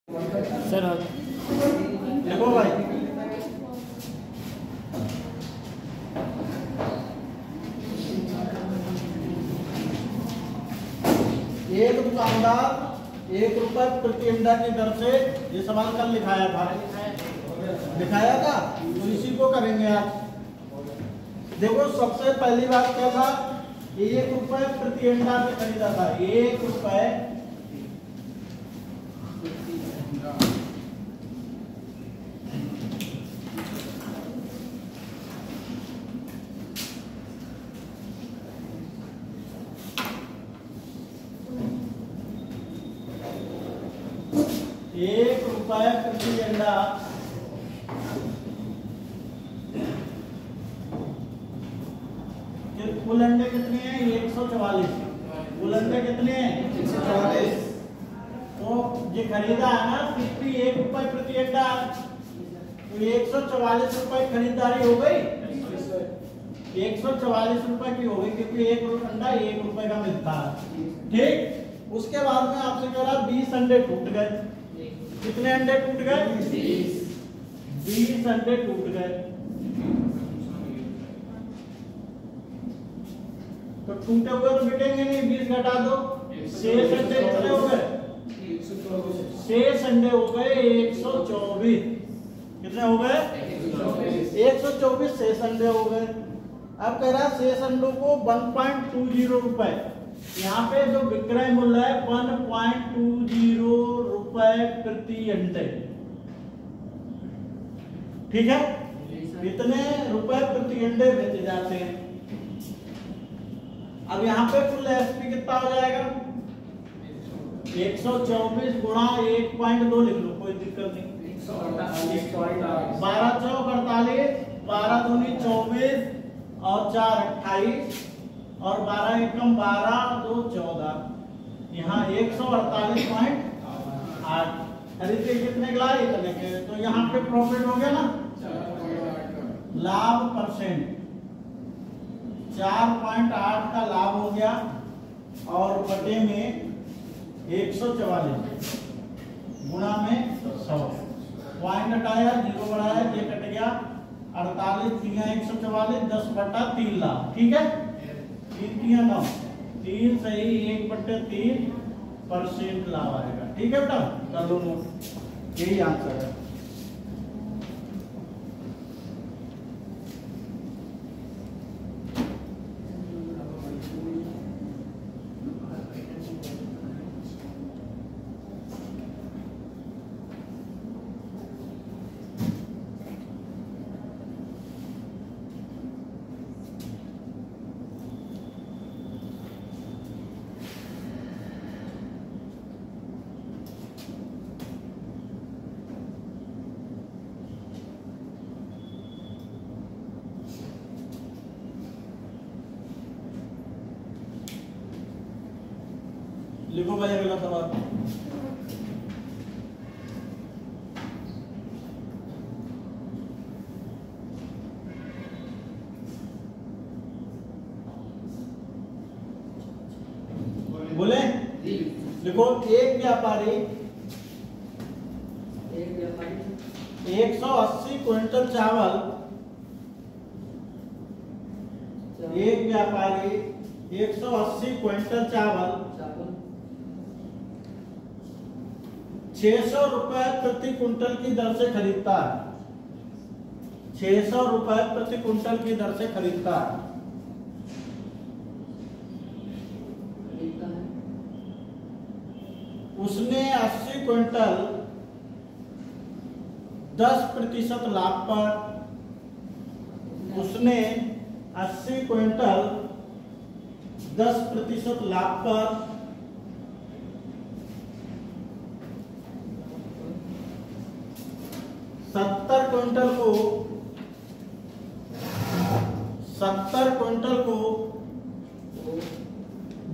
Sir देखो भाई, एक दुकानदार 1 रुपए प्रति अंडा की दर से, ये सवाल कल लिखाया था, दिखाया था, तो इसी को करेंगे आज। देखो सबसे पहली बात क्या था, 1 रुपए प्रति अंडा से खरीदा था, 1 रुपए प्रति अंडा कुल अंडे कितने हैं? 144। कुल अंडे कितने हैं? 144। तो ये खरीदा है ना 1 रुपए प्रति अंडा, तो 144 रुपए खरीदारी हो गई, 144 रुपए की हो गई, क्योंकि 1 अंडा 1 रुपए का मिलता है। ठीक, उसके बाद में आपसे कह रहा 20 अंडे टूट गए। कितने अंडे टूट गए? 20 अंडे टूट गए। तो टूटे हुए तो बिकेंगे नहीं, 20 घटा दो, शेष अंडे कितने हो गए? शेष अंडे हो गए 124। कितने हो गए? 124 शेष अंडे हो गए। अब कह रहा शेष अंडों को 1.20 रुपए, यहाँ पे जो विक्रय मूल्य है 1.20 रुपए प्रति अंडे। ठीक है, कितने रुपए प्रति अंडे बेचे जाते हैं। अब यहाँ पे कुल एसपी कितना हो जाएगा? 124 गुणा 1.2 लिख लो, कोई दिक्कत नहीं। 12 चौक 48, 12 दूनी 24 और 4 28 और 12 एकम 12 2 14। यहाँ 148.8 खरीदे कितने के लाए? इतने के। तो यहाँ पे प्रॉफिट हो गया ना, लाभ परसेंट 4.8 का लाभ हो गया, और बटे में 144 गुणा में 100, पॉइंट हटाया, 0 बढ़ाया, ये कट गया, 48 3 144, 10/3 लाभ। ठीक है, 3 3 9, 3 सही 1/3% लाभ आएगा। ठीक है बेटा, कर लो नोट, यही आंसर है। लिखो भाई अगला सवाल। बोले लिखो, एक व्यापारी 180 क्विंटल चावल, एक व्यापारी 180 क्विंटल चावल 600 रुपए प्रति कुंटल की दर से खरीदता है। 600 रुपए प्रति कुंटल की दर से खरीदता है। उसने 80 क्विंटल 10% लाभ पर, उसने 80 क्विंटल 10% लाभ पर 70 क्विंटल को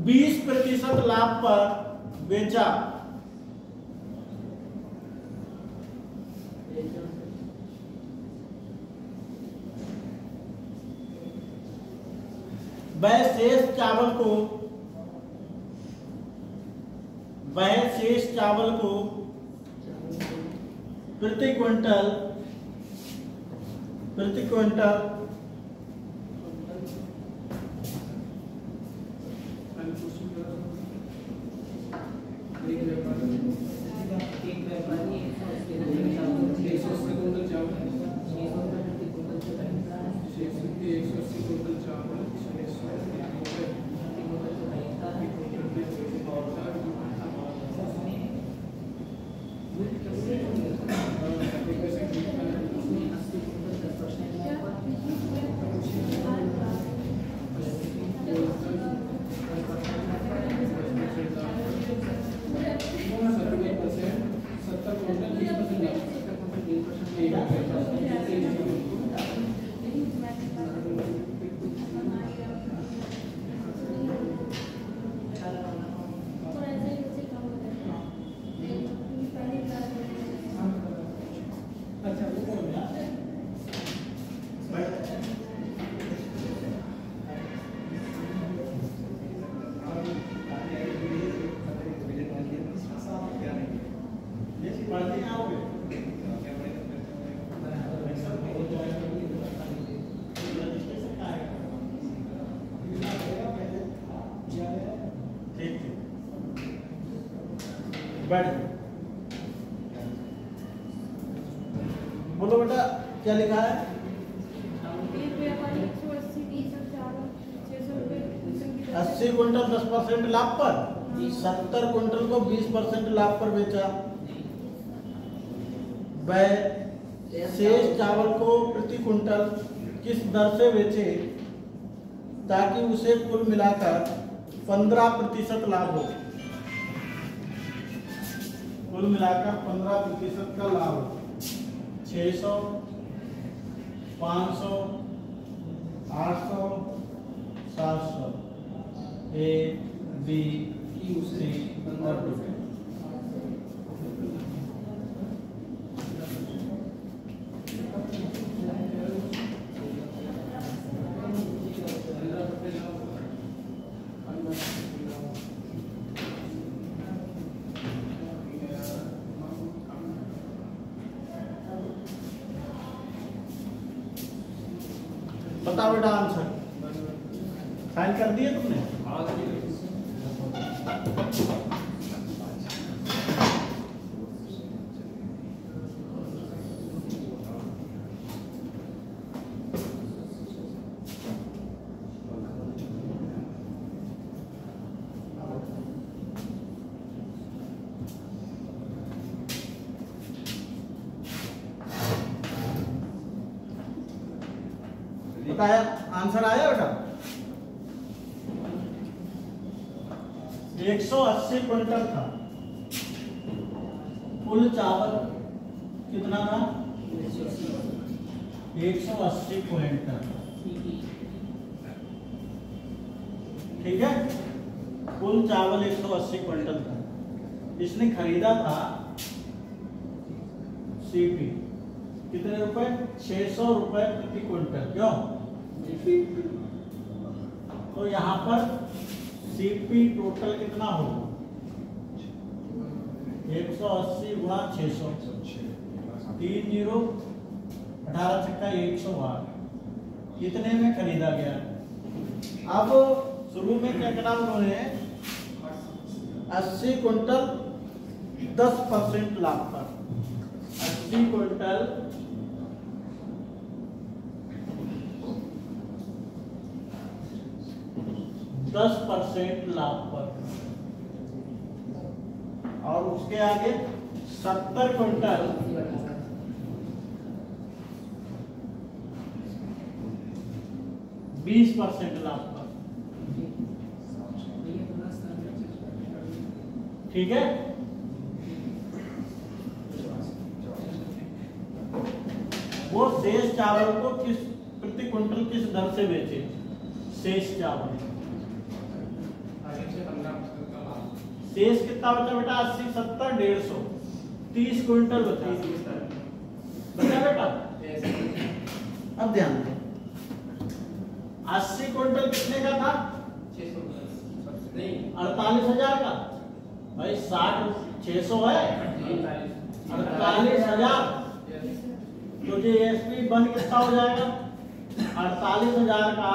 20% लाभ पर बेचा। वह शेष चावल को प्रति क्विंटल 20 बोलो बेटा क्या लिखा है? 80 क्विंटल 10% लाभ पर, 70 क्विंटल को 20% लाभ पर बेचा। वह शेष चावल को प्रति क्विंटल किस दर से बेचे ताकि उसे कुल मिलाकर 15% लाभ हो? कुल मिलाकर 15% का लाभ हो। 600, 500, 800, 700, A, B, C और D। बताओ बेटा आंसर साइन कर दिए तुमने? बताया आंसर आया बेटा? 180 क्विंटल था कुल चावल, कितना था? 180 क्विंटल। ठीक है, कुल चावल 180 क्विंटल था। इसने खरीदा था सीपी कितने रुपए? 600 रुपए प्रति क्विंटल। क्यों? तो यहाँ पर सीपी टोटल कितना होगा? 180 गुणा 600, 30, 18 छक्का 108 कितने में खरीदा गया? अब शुरू में क्या करा उन्होंने? 80 क्विंटल 10% लाभ पर, 80 क्विंटल 10% लाभ पर, और उसके आगे 70 क्विंटल 20% लाभ पर। ठीक है, वो शेष चावल को किस प्रति क्विंटल किस दर से बेचे? शेष चावल, शेष कितना बचा बेटा? 80, 70, 150, 30 क्विंटल बचा बेटा। अब ध्यान दो, 80 क्विंटल कितने का था? 48,000 का। भाई 60, 600 है, 48 48,000। तो ये एसपी बन कितना हो जाएगा? 48,000 का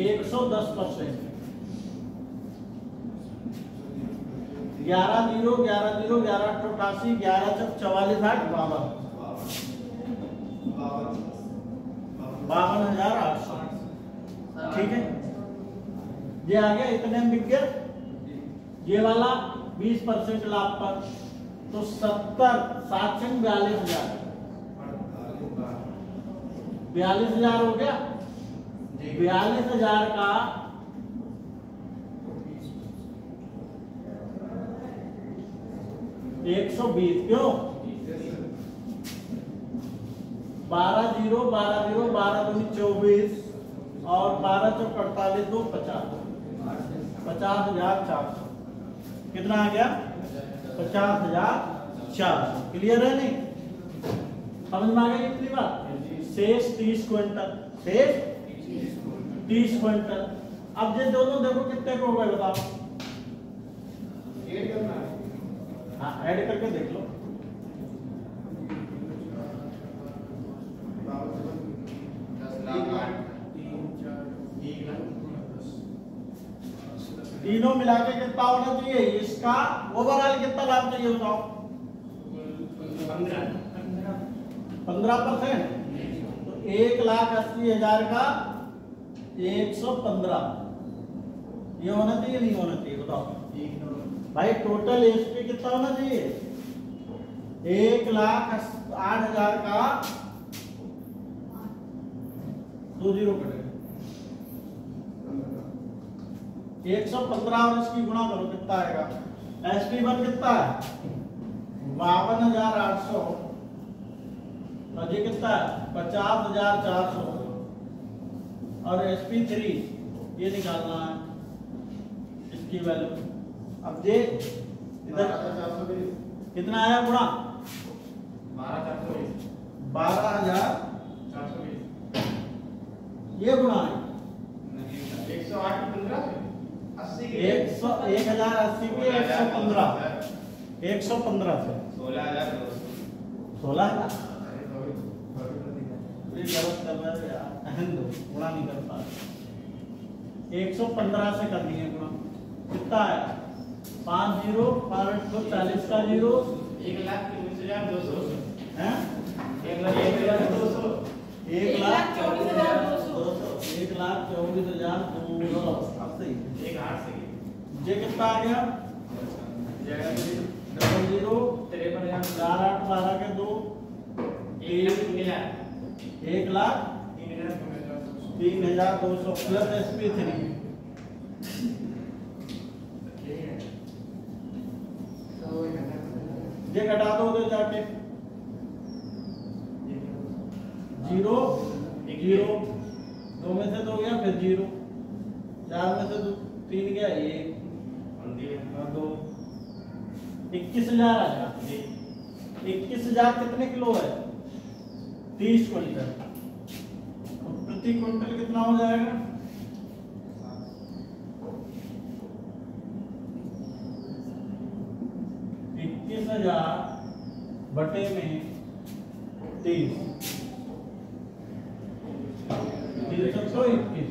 110%। 11 0 11 0 11 88 11 44 8 52,800। ठीक है, ये आ गया, इतने में बिक गया। ये वाला 20% लाभ पर, तो 70 7 42,000 42,000 हो गया। 42,000 का 120, क्यों? 12 0 12 0 12 दूनी 24 और 12 चौक 48 2 50 50,400। कितना आ गया? 50,400। क्लियर है नहीं? समझ में आ गई इतनी बात? शेष 30 क्विंटल, शेष 30 क्विंटल। अब ये दोनों देखो कितने को हो गए बताओ। ऐड करना है, हाँ ऐड करके देख लो। तीनों मिला के कितना होना चाहिए? इसका ओवरऑल कितना लाभ चाहिए बताओ? 15%। तो 1,80,000 का 115, ये होना चाहिए नहीं होना चाहिए बताओ भाई? टोटल एसपी कितना होना चाहिए? 1,08,000 का 2 0 कटेगा 115 और इसकी गुणा करो कितना आएगा? SP1 कितना है? 52,800 और ये कितना है? 50,400 और SP3 ये निकालना है इसकी वैल्यू। अब ये इधर कितना आया गुणा? 12,420 ये गुणा है 1,080 के 115 से 16,000 गलत कर रहा है यार, गुणा नहीं कर पा 115 से कर दिए गुणा। कितना आया? 5 0 540 का 0 1,19,200 है 1,24,200 ये कितना आ गया? 0 53 4 8 12 के 2 1,03,200 प्लस SP3 ये घटा दो तो जाके 0 0 2 में से 2 गया, फिर 0 4 में से 3 गया 1 और 2 21,000 आया। 21,000 कितने किलो है? 30 क्विंटल। प्रति क्विंटल कितना हो जाएगा? 21,000 बटे में 30 321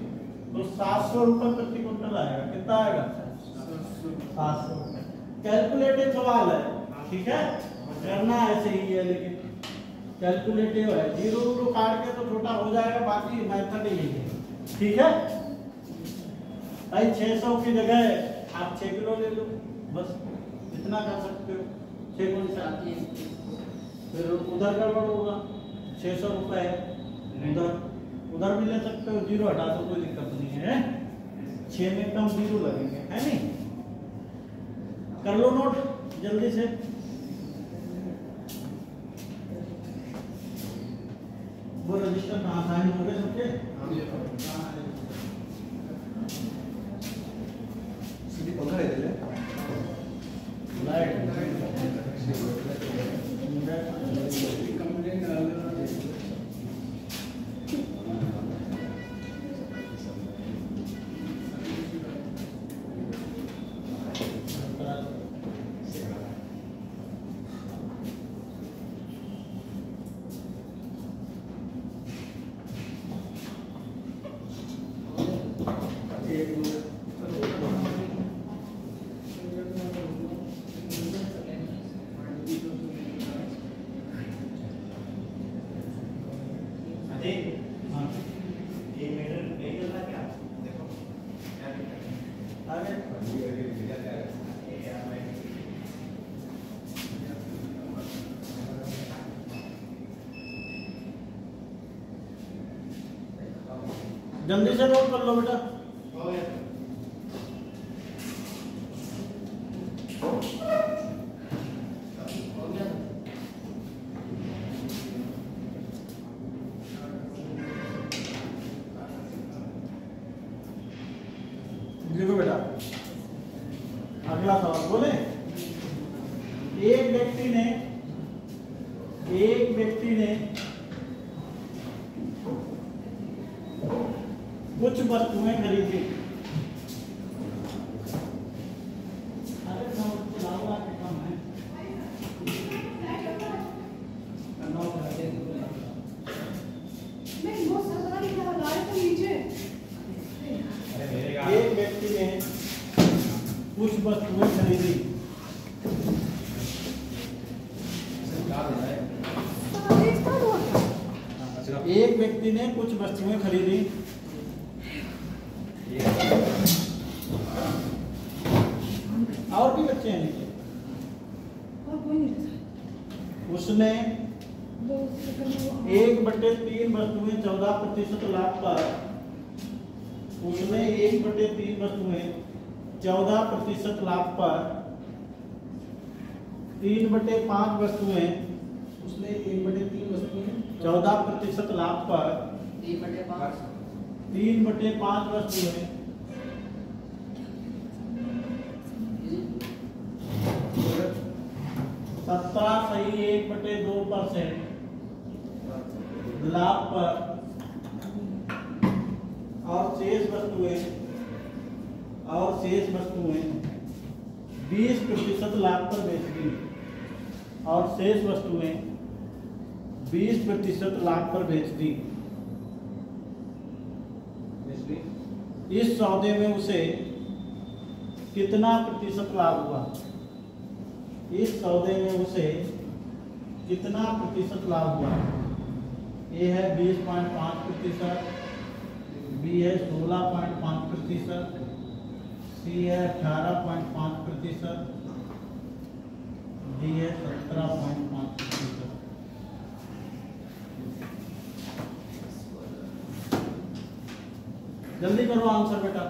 तो 700 रुपए प्रति क्विंटल आएगा। कितना आएगा? 700 रुपए। कैलकुलेटिव सवाल है, ठीक है, करना ऐसे ही है लेकिन कैलकुलेटिव है। 0 0 काट के तो छोटा हो जाएगा, बाकी मेथड यही है। ठीक है भाई, 600 की जगह आप 6 किलो ले लो, बस इतना कर सकते हो। 6 गुना 7 फिर उधर गड़बड़ होगा, 600 रुपए है उधर भी ले सकते हो। 0 हटा दो, कोई दिक्कत नहीं है। 6 में कम 0 लगेंगे, है नहीं? कर लो नोट जल्दी से। वो रजिस्टर कहाँ साइन हो गए सबके? सीधी पंखा ले ले लाइट नहीं हाँ ये मीटर नहीं चल रहा क्या देखो आगे जल्दी से नोट कर लो बेटा देखो बेटा अगला सवाल बोले एक व्यक्ति ने कुछ वस्तुएं खरीदी। अरे कम है एक व्यक्ति ने कुछ वस्तुएं खरीदी। एक व्यक्ति ने कुछ वस्तुएं खरीदी। और भी बच्चे हैं नीचे। उसने 1/3 वस्तुएं 14% लाभ पर उसने 1/3 वस्तुएं 14% लाभ पर 3/5 वस्तुएं उसने 1/3 वस्तुएं 14% लाभ पर 3/5 वस्तुएं 17.1/2% लाभ पर और शेष वस्तुएं 20% लाभ पर बेच दी और शेष वस्तुएं 20% लाभ पर बेच दी। इस सौदे में उसे कितना प्रतिशत लाभ हुआ? इस सौदे में उसे कितना प्रतिशत लाभ हुआ? ए है 20.5%, बी है 16.5%, सी है 18.5%, डी है 17.5%। जल्दी करो आंसर बेटा।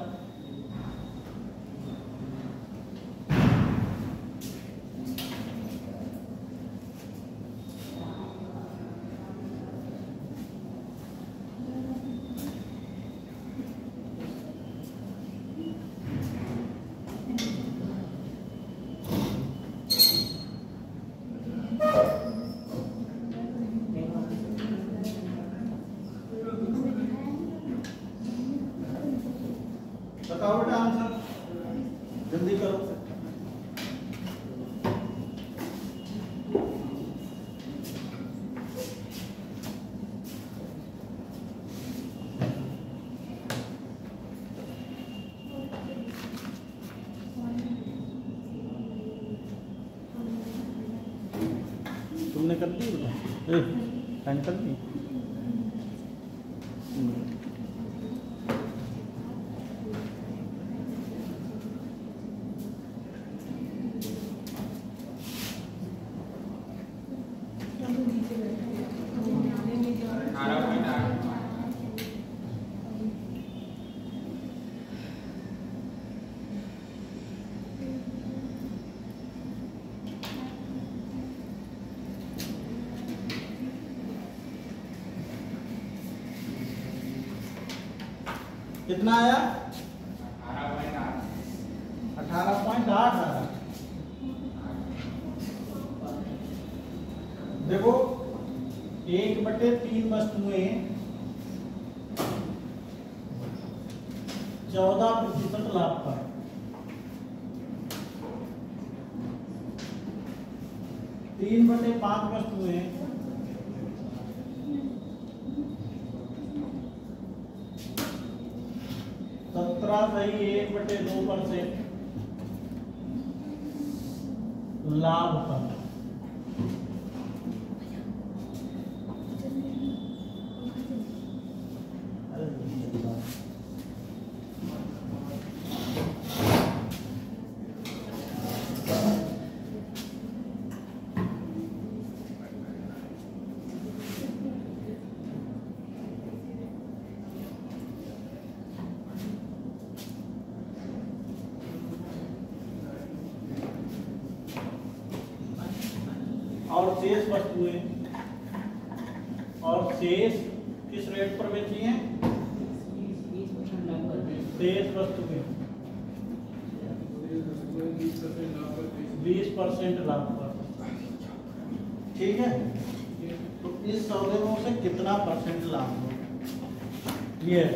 बताओ बेटा आंसर जल्दी करो। तुमने कर दी बेटा? टाइम कर दी? कितना आया? 18.8 आया। देखो 1/3 वस्तुएं 14% लाभ पर 3/5 वस्तुएं 17.1/2% लाभ पर। और शेष वस्तुएं किस रेट पर बेची हैं? शेष वस्तुएं 20% लाभ पर। ठीक है, तो इस सौदे में से कितना परसेंट लाभ हो, ये है।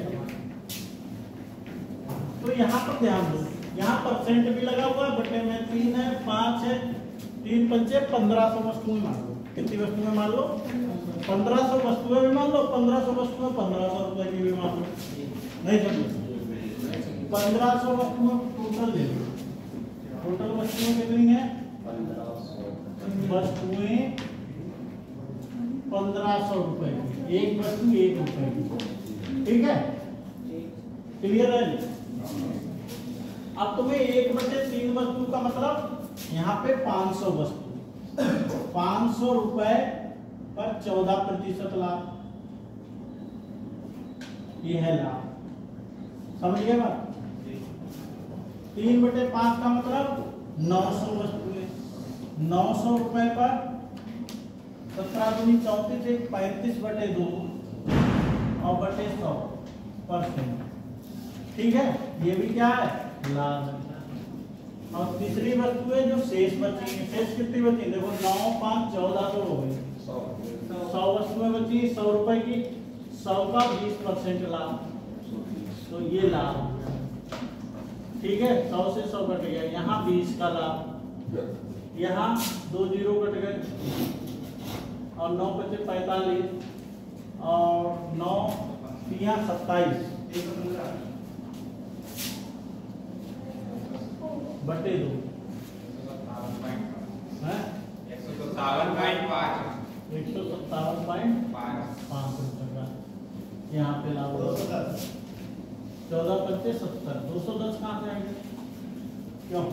तो यहाँ पर ध्यान दो, यहाँ परसेंट भी लगा हुआ है, बटे में 3 है, 5 है, 3 पंचे 1500 वस्तुएं मान लो। कितनी वस्तुएं मान लो? 1500 वस्तुएं भी मान लो, 1500 वस्तुएं 1500 रुपए की भी मान लो। नहीं समझो, 1500 वस्तुएं टोटल ले लो। टोटल वस्तुएं कितनी है? 1500 वस्तुएं 1500 रुपए की, एक वस्तु 1 रुपए की। ठीक है, क्लियर है? अब तुम्हें 1/3 वस्तु का मतलब यहाँ पे 500 वस्तु, 500 रुपए पर 14% लाभ, ये है लाभ। समझिए बात? 3/5 का मतलब 900 वस्तुएं, 900 रुपए पर 17 दूनी 34, 35/2 और बटे 100%। ठीक है, ये भी क्या है? लाभ। और तीसरी वस्तु है जो शेष बची है। शेष कितनी बची? देखो 9, 5, 1400 हो गई, 100 वस्तुएं बची 100 रुपए की, 100 का 20% लाभ, तो ये लाभ हो गया। ठीक है, 100 से 100 कट गया, यहाँ 20 का लाभ, यहाँ 2 जीरो कट गए और 9 बचे 45 और 9 तिया 27 बटे 2 157.5 रुपए का यहाँ पे लाभ। 14 पंचे 70, 210 कहाँ से आएंगे? क्यों?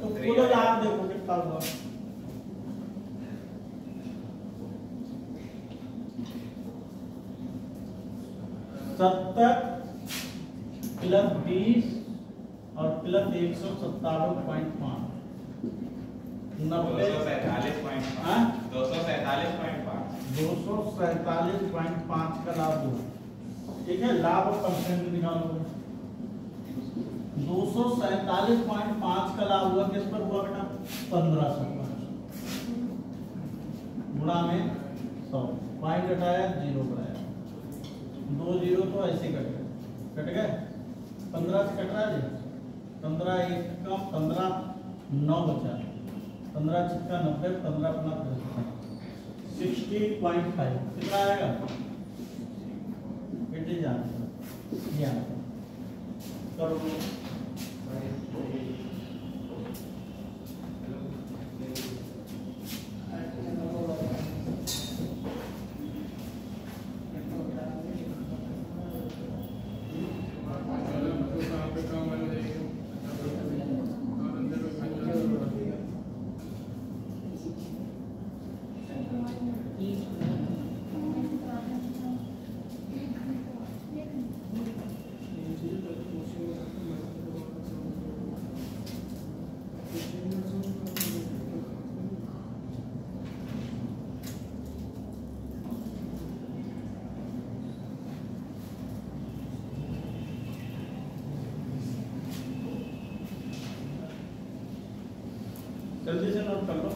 तो कुल लाभ देखो कितना हुआ। $70 प्लस 20 और प्लस 157.5 247.5 का लाभ हुआ। ठीक है, लाभ और परसेंट निकालो। 247.5 का लाभ हुआ, किस पर हुआ बेटा? 1500 गुणा में 100, पॉइंट हटाया, 0 बढ़ाया, 2 जीरो तो ऐसे कट गए 15 से कट रहा है, 15 1 कम 15 9 बचा, 15 छक्का 90, 15 अपना 60.5 कितना आएगा? बेटे जान करो। जल्दी से नोट कर लो।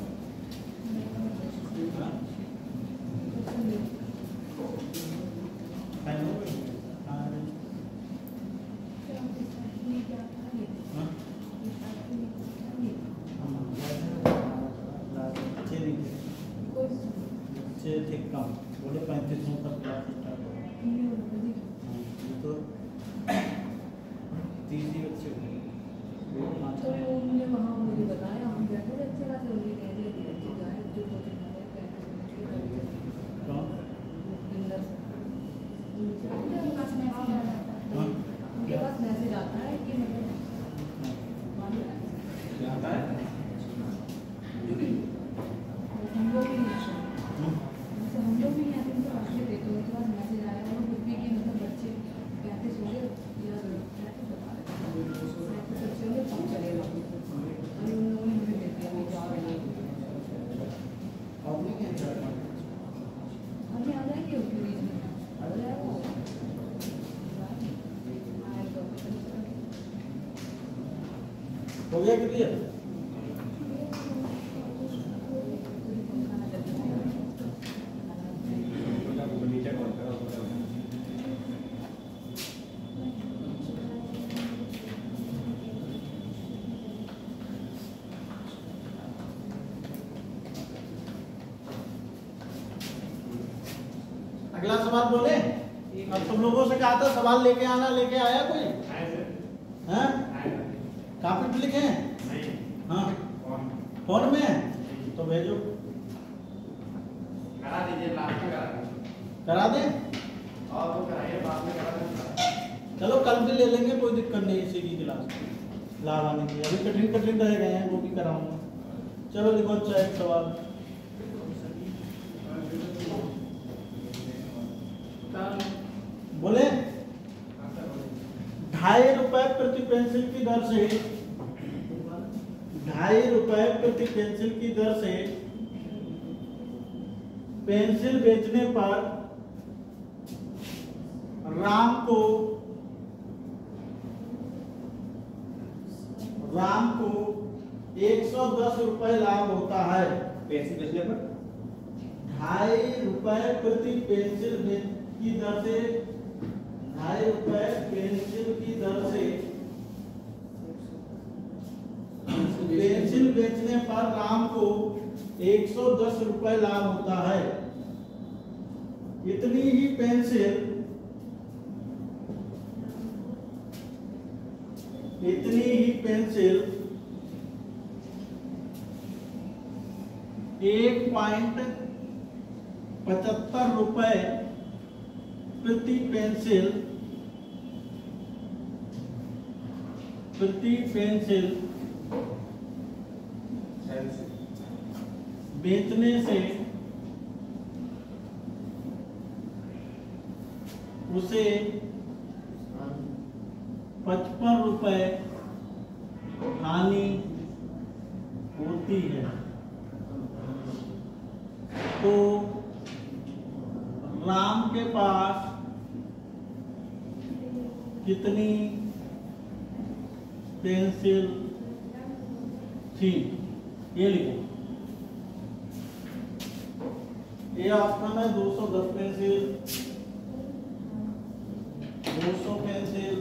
ठीक कम बोले 35 तक क्लास स्टार्ट हो, तो 30 ही बच्चे हो गए। तो उन्होंने वहाँ मुझे बताया, हम बैठे अच्छे खासे उन्होंने कह दिया कि अच्छी जाए जो उनके पास मैसेज आता है कि मतलब आता है हम लोग भी हम लोग भी यहाँ पे उनको आगे देते हैं, उसके बाद मैसेज आया और कुछ भी कि मतलब बच्चे 35 हो गए या 35 बता रहे थे, 35 हो गए तब चलेगा, और उन लोगों ने हमें दे दिया। हो गया क्लियर? अगला सवाल बोले। अब तुम लोगों से कहा था सवाल लेके आना, लेके आया कोई? हैं? कॉपी पे लिखे हैं? हाँ, फोन में है तो भेजो। करा दीजिए, लास्ट में करा दें? और तो कराइए, बाद में करा दें। चलो कल भी ले लेंगे, कोई दिक्कत नहीं इसी की क्लास लाभ आने की। अभी कठिन कठिन रह गए हैं, वो भी कराऊंगा। चलो लिखो अच्छा एक सवाल। बोले 2.5 रुपए प्रति पेंसिल की दर से 2.5 रुपए प्रति पेंसिल की दर से पेंसिल बेचने पर राम को 110 रुपए लाभ होता है। पेंसिल बेचने पर 2.5 रुपए प्रति पेंसिल की दर से 2.5 रुपए पेंसिल की दर से पेंसिल बेचने पर राम को 110 रुपए लाभ होता है। इतनी ही पेंसिल एक 1.75 रुपए प्रति पेंसिल बेचने से उसे 55 रुपए हानि होती है। तो राम के पास कितनी पेंसिल थी? ये लिखो। ये ऑप्शन है 210 pencil, 200 pencil,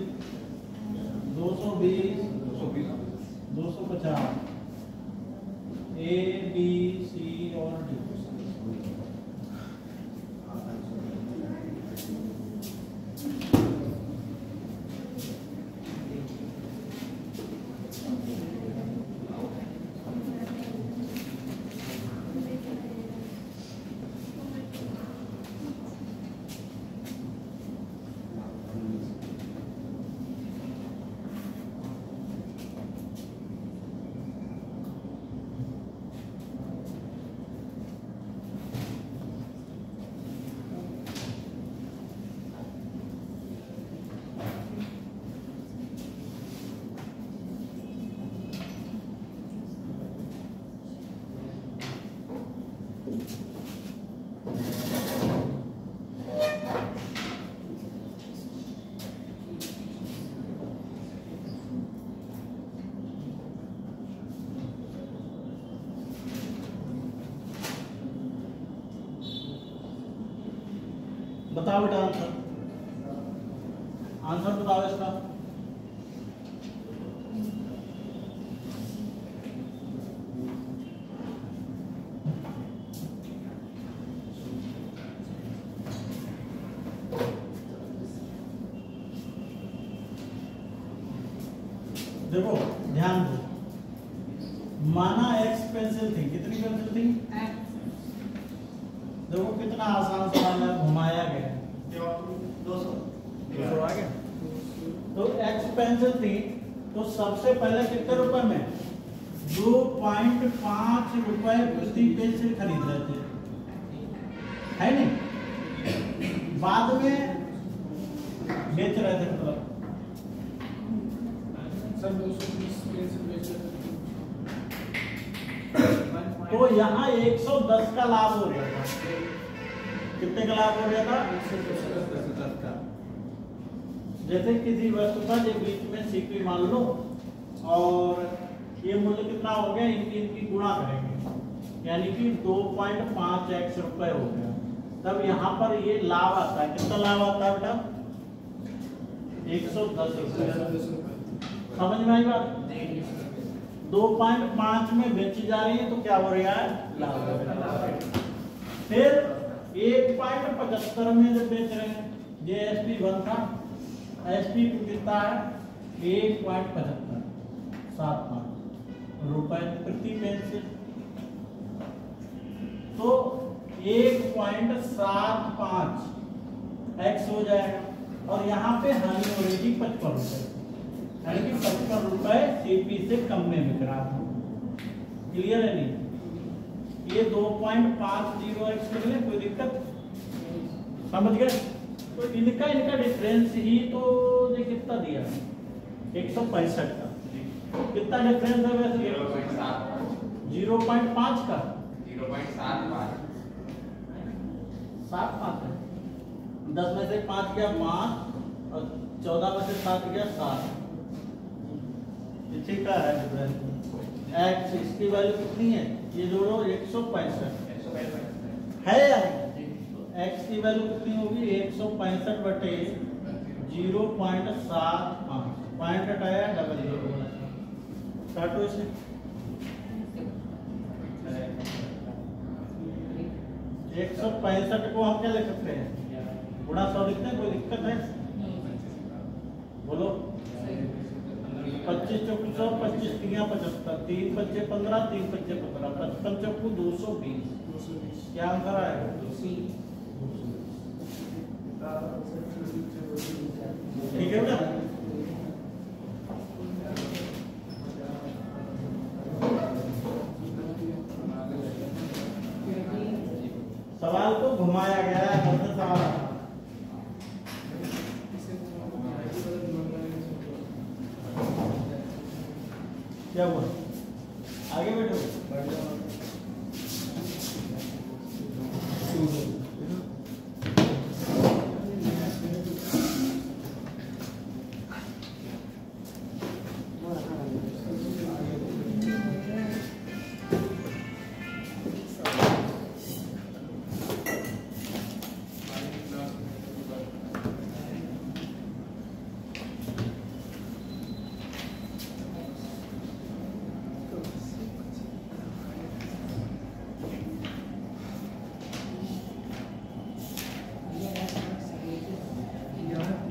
220, 250, A B C और डी। बताओ बेटा आंसर बताओ इसका। देखो ध्यान दो, माना एक्स पेंसिल थी, कितनी पेंसिल थी? देखो कितना आसान सवाल है, घुमाया गया। 200 आ गया। तो एक्स पेंसिल थी तो सबसे पहले कितने रुपए में? 2.5 रुपए प्रति पेंसिल खरीद रहे थे, है नहीं? बाद में बेच रहे थे, मतलब सर 220 पेंसिल बेच रहे थे। तो यहाँ 110 का लाभ हो गया था। कितने का लाभ हो गया था? 110 का। जैसे किसी वस्तु पर एक बीच में सीपी मान लो और ये मूल्य कितना हो गया, इनकी गुणा करेंगे यानी कि 2.5x रुपए हो गया। तब यहाँ पर ये लाभ आता है, कितना लाभ आता है बेटा, 110 रुपए। समझ में आई बात? 2.5 में बेची जा रही है तो क्या हो रहा है, लाभ। फिर 1.75 में जब बेच रहे हैं, ये SP1 था, SP2 कितना है 1.75 रुपए प्रति पेंसिल, तो 1.75x हो जाएगा। और यहाँ पे हानि हो रही थी 55 रुपए, यानी कि 55 रुपए CP से कम में बिक रहा था। क्लियर है नहीं? ये 2.50x कर ले, कोई दिक्कत? समझ गए? तो इनका डिफरेंस ही तो ये कितना दिया, 165 का। कितना डिफरेंस है वैसे? 0.5 का 0.75 है। 10 में से 5 गया 5 और 14 में से 7 गया 7। ठीक है डिफरेंस। x इसकी वैल्यू कितनी है, ये जोड़ो 165 है यार। x की वैल्यू कितनी होगी, 165 बटे 0.75, पॉइंट हटाया डबल 0 काटो इसे। 165 को हम क्या लिख सकते हैं, गुणा 100 लिखते हैं, कोई दिक्कत है? बोलो। 25 चौकू 100, 25 तिया 75, 3 बच्चे 15, 3 बच्चे 15, 55 चौकू 220। क्या आंसर आएगा? ठीक है ना? सवाल को घुमाया गया है, मतलब सवाल क्या हुआ, आगे बैठो।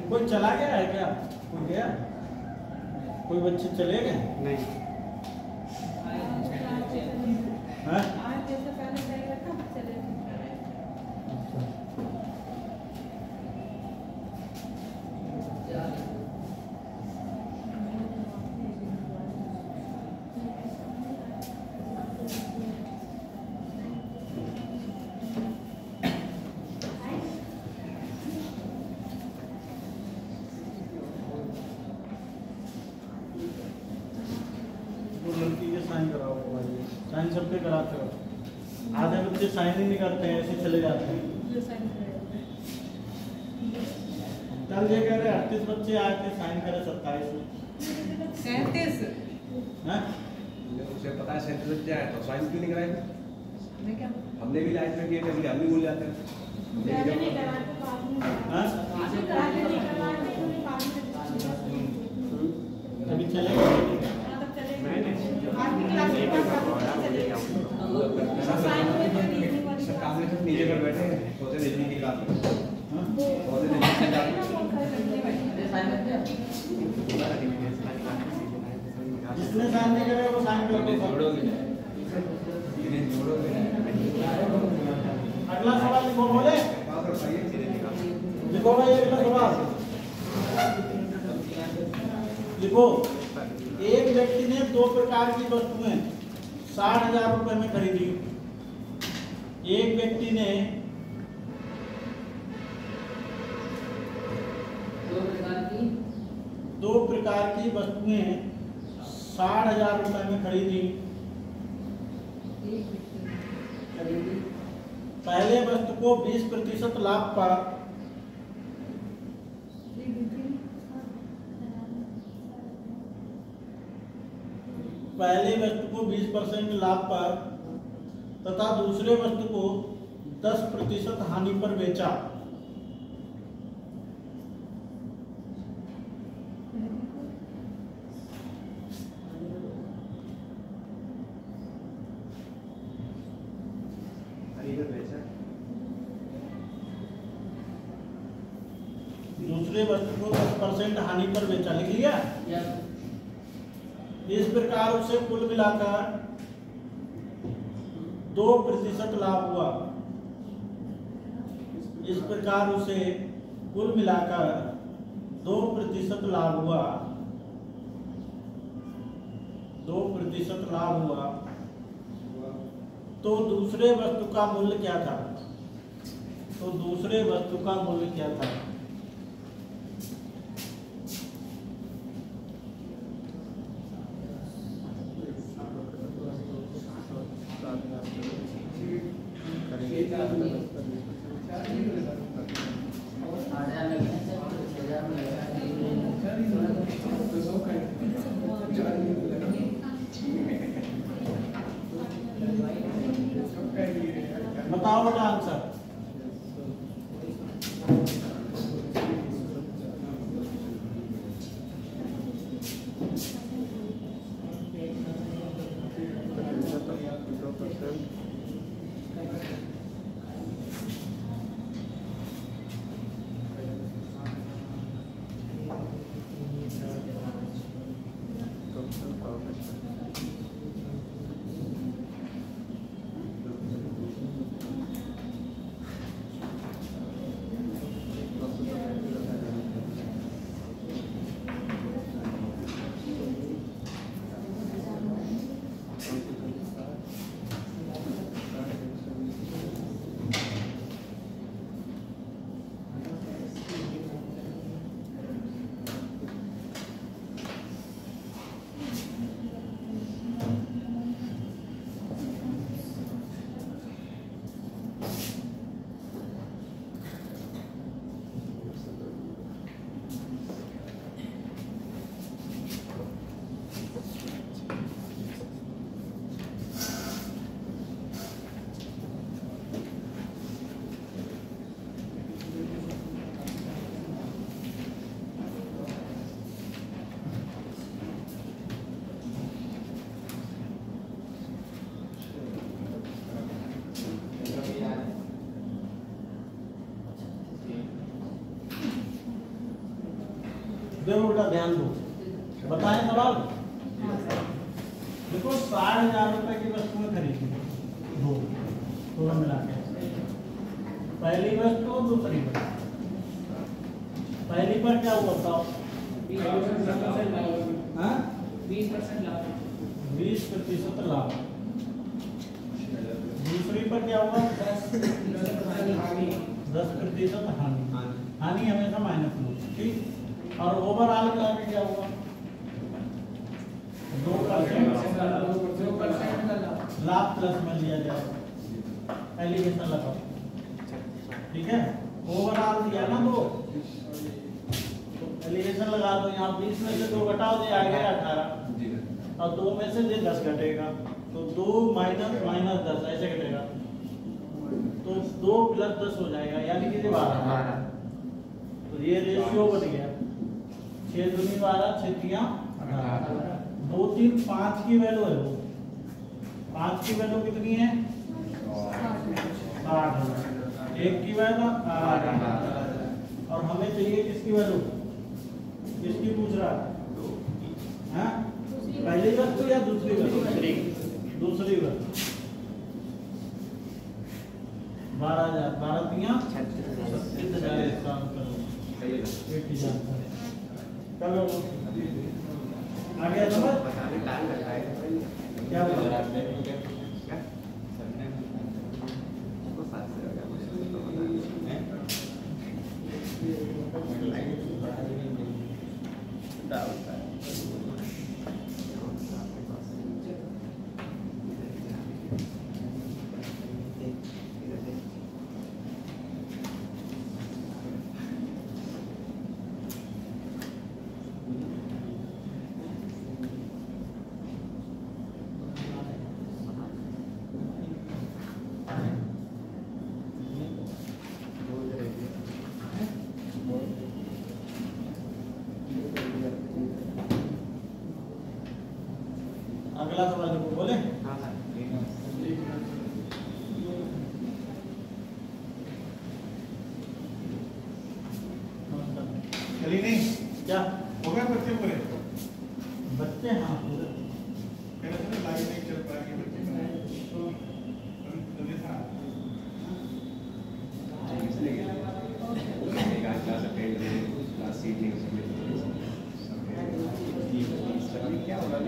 कोई चला गया है क्या, कोई गया, कोई बच्चे चले गए? नहीं। हाँ? लड़की के साइन कराओ, साइन सब पे कराते हो। आधे बच्चे साइन ही नहीं करते हैं, ऐसे चले जाते हैं। कल ये कह रहे 38 बच्चे आए थे, साइन करे 27 में। 37 उसे पता है 37 बच्चे आए तो साइन क्यों नहीं कराए? मैं क्या हमने भी लाइफ में किए थे, हम भी भूल जाते हैं। हाँ? अभी चलेगा नीचे पर बैठे सोचे देखने की बात, जिसने साइन नहीं करे वो साइन कर दो। अगला सवाल लिखो, बोले लिखो भाई, अगला सवाल लिखो। एक व्यक्ति ने 2 प्रकार की वस्तुएं 60,000 रुपए में खरीदी। एक व्यक्ति ने 2 प्रकार की वस्तुएं 60,000 रुपए में खरीदी। पहले वस्तु को 20% लाभ पर, पहली वस्तु को 20% लाभ पर तथा दूसरे वस्तु को 10% हानि पर बेचा। दूसरे वस्तु को 10% हानि पर बेचा, लिख लिया। इस प्रकार उसे कुल मिलाकर 2% लाभ हुआ। इस प्रकार उसे कुल मिलाकर 2% लाभ हुआ। 2% लाभ हुआ। तो दूसरे वस्तु का मूल्य क्या था? तो दूसरे वस्तु का मूल्य क्या था? बताओ बेटा आंसर। देखो बेटा ध्यान दो, बताएं सवाल। देखो 60,000 रुपए की वस्तु में खरीदी दो मिला के, पहली वस्तु और दूसरी वस्तु। पहली पर क्या हुआ बताओ? 20% लाभ। दूसरी पर क्या हुआ? 10% हानि। हानि हमेशा माइनस में, ठीक। और ओवरऑल मिला के क्या हुआ? 2% लाभ प्लस में लिया जाए, एलिगेशन लगाओ, ठीक है। ओवरऑल दिया ना 2, एलिगेशन लगा दो। यहाँ 20 में से 2 घटाओ, दे आ गया 18, और 2 में से दे 10 घटेगा, तो 2 माइनस 10 ऐसे घटेगा, तो 2 प्लस 10 हो जाएगा, यानी कि 12। तो ये रेशियो बन गया 6 दूनी 12, 6 तिया 18। 2, 3, 5 की वैल्यू है वो, 5 की वैल्यू कितनी है? 8। 1 की वैल्यू 8, और हमें चाहिए किसकी वैल्यू? किसकी पूछ रहा है? हाँ? पहली वस्तु या दूसरी वस्तु? दूसरी वस्तु। 12,000, 12 तिया 36,000। चलो आ गया समझ? क्या बोला? अगला सवाल देखो, बोले हाँ सर चली नहीं क्या हो गए बच्चे पूरे बच्चे? हाँ पूरे। मेरा तो लाइव नहीं चल पाएंगे बच्चे तो अभी था क्या होगा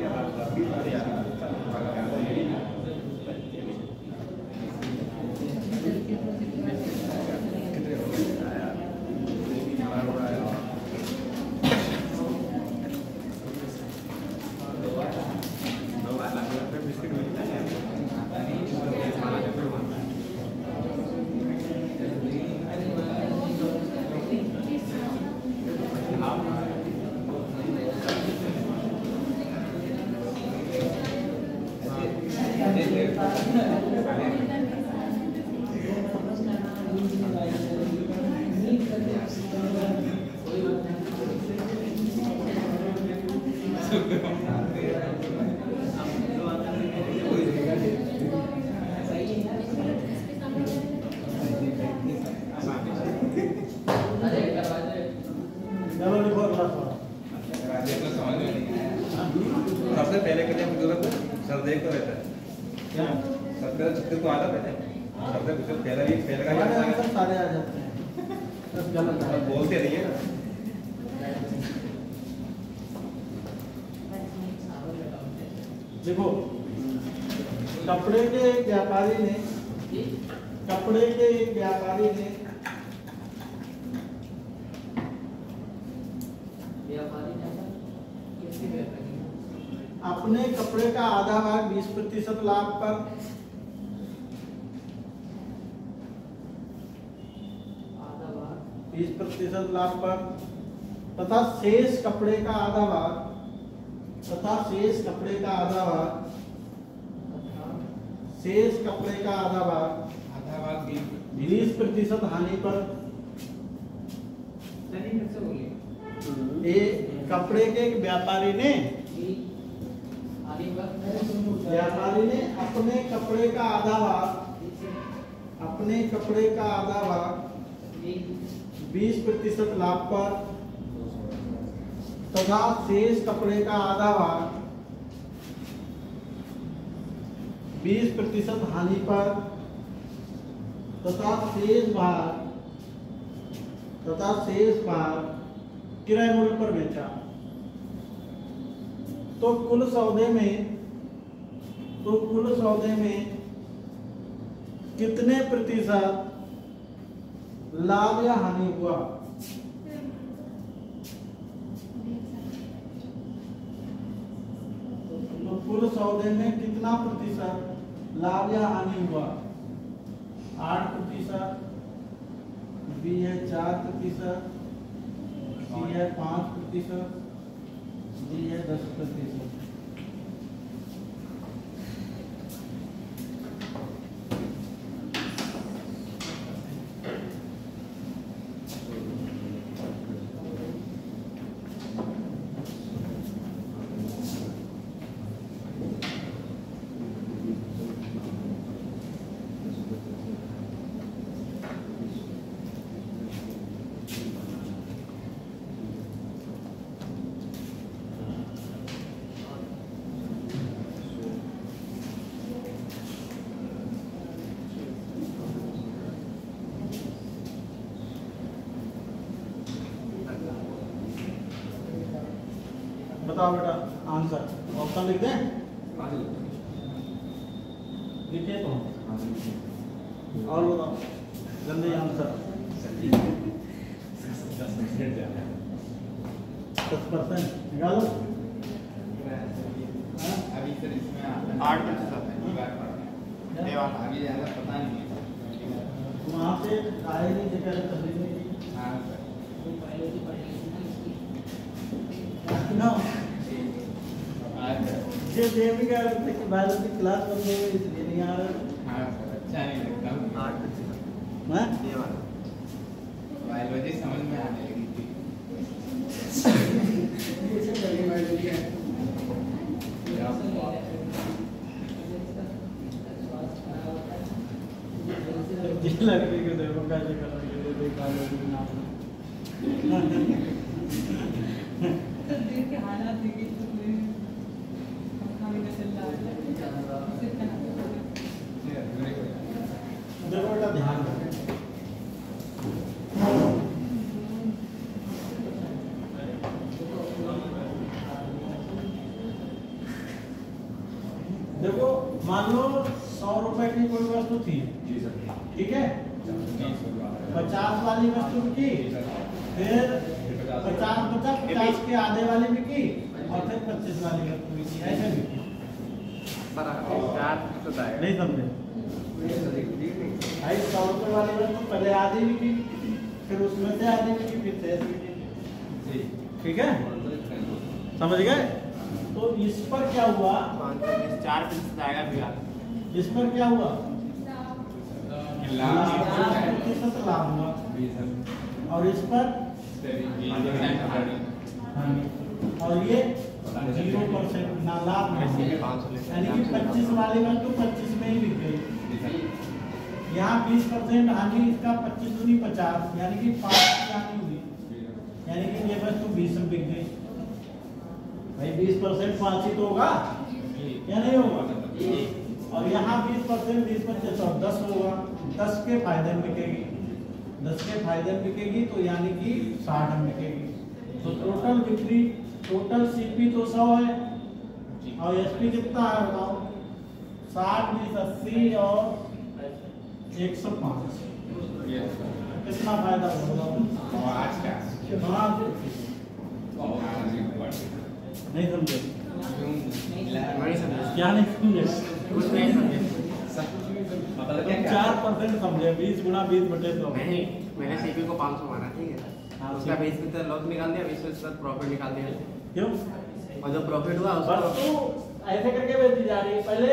चलो लिखो अगला सवाल। सबसे पहले करने की जरूरत है सर देख तो रहता है क्या सबसे छत्तीस को आता पहले सबसे कुछ पहले का हमारे ही आंसर सारे आ जाते हैं, बस गलत है। बोलते रहिए ना देखो, कपड़े के एक व्यापारी ने अपने कपड़े का आधा भाग 20% लाभ पर आधा भाग 20% लाभ पर तथा शेष कपड़े का आधा भाग 20% हानि पर कपड़े के एक व्यापारी ने अपने कपड़े का आधा भाग 20% लाभ पर तथा शेष कपड़े का आधा भाग 20% हानि पर तथा शेष भाग किराए मूल्य पर बेचा, तो कुल सौदे में कितने प्रतिशत लाभ या हानि हुआ? तो कुल सौदे में कितना प्रतिशत लाभ या हानि हुआ? 8%, बी है 4%, सी है 5%, डी है 10%। बताओ बेटा आंसर, ऑप्शन लिख दें? लिखे तो और बताओ जल्दी आंसर। 10% निकालो। अभी सर इसमें 8% आता है अभी ज़्यादा पता नहीं है वहाँ से आए नहीं जगह तस्वीर नहीं की। हाँ सर ना आज ये भी कह रहे थे कि बायोलॉजी क्लास बंद हो गई इसलिए नहीं आ रहे। हाँ सर अच्छा नहीं लगता 8% हैं? ये वाला बायोलॉजी समझ में आने लगी थी ये लड़की को देखो कैसे कर रही है, देखा लोगी नाम तकदीर के हालात देखिए तो कोई पंखा भी नहीं चल रहा है, सिर्फ का नाम देखो बेटा ध्यान रखें। देखो मान लो 100 रुपए की कोई वस्तु थी, ठीक है, 50 वाली वस्तु बिकी, फिर 50 के आधे वाली बिकी और फिर 25 वाली वस्तु बिकी, ऐसे बिकी। नहीं समझे भाई? 100 रुपए वाली वस्तु पहले आधी बिकी, फिर उसमें से आधी बिकी, फिर शेष बिकी, ठीक है, समझ गए? तो इस पर क्या हुआ? 4% आएगा भैया। इस पर क्या हुआ? 4% लाभ हुआ। और इस पर और ये 0% ना लाभ में, यानी कि 25 वाली वस्तु 25 में ही बिक गई। यहाँ 20% हानि, इसका 25 दूनी 50, यानी कि 5 की हानि हुई, यानी कि ये वस्तु 20 में बिक गई। भाई 20% 5 ही तो होगा या नहीं होगा? और यहाँ 20% 20 और 10 होगा, 10 के फायदे में बिकेगी, 10 के फायदे में बिकेगी, तो यानी कि 60 में बिकेगी। तो टोटल बिक्री, टोटल सीपी तो 100 है और एसपी कितना है बताओ? 60 20 80 और 105, कितना फायदा होगा? नहीं समझे? क्या नहीं समझे? कुछ नहीं समझे। 4% समझे, 20 गुना 20/100। नहीं, मैंने सीपी को 500 माना, ठीक है, हाँ, उसका 20% लॉस निकाल दिया, 20% प्रॉफिट निकाल दिया, क्यों? और जो प्रॉफिट हुआ बस उसको तो ऐसे करके बेची जा रही है, पहले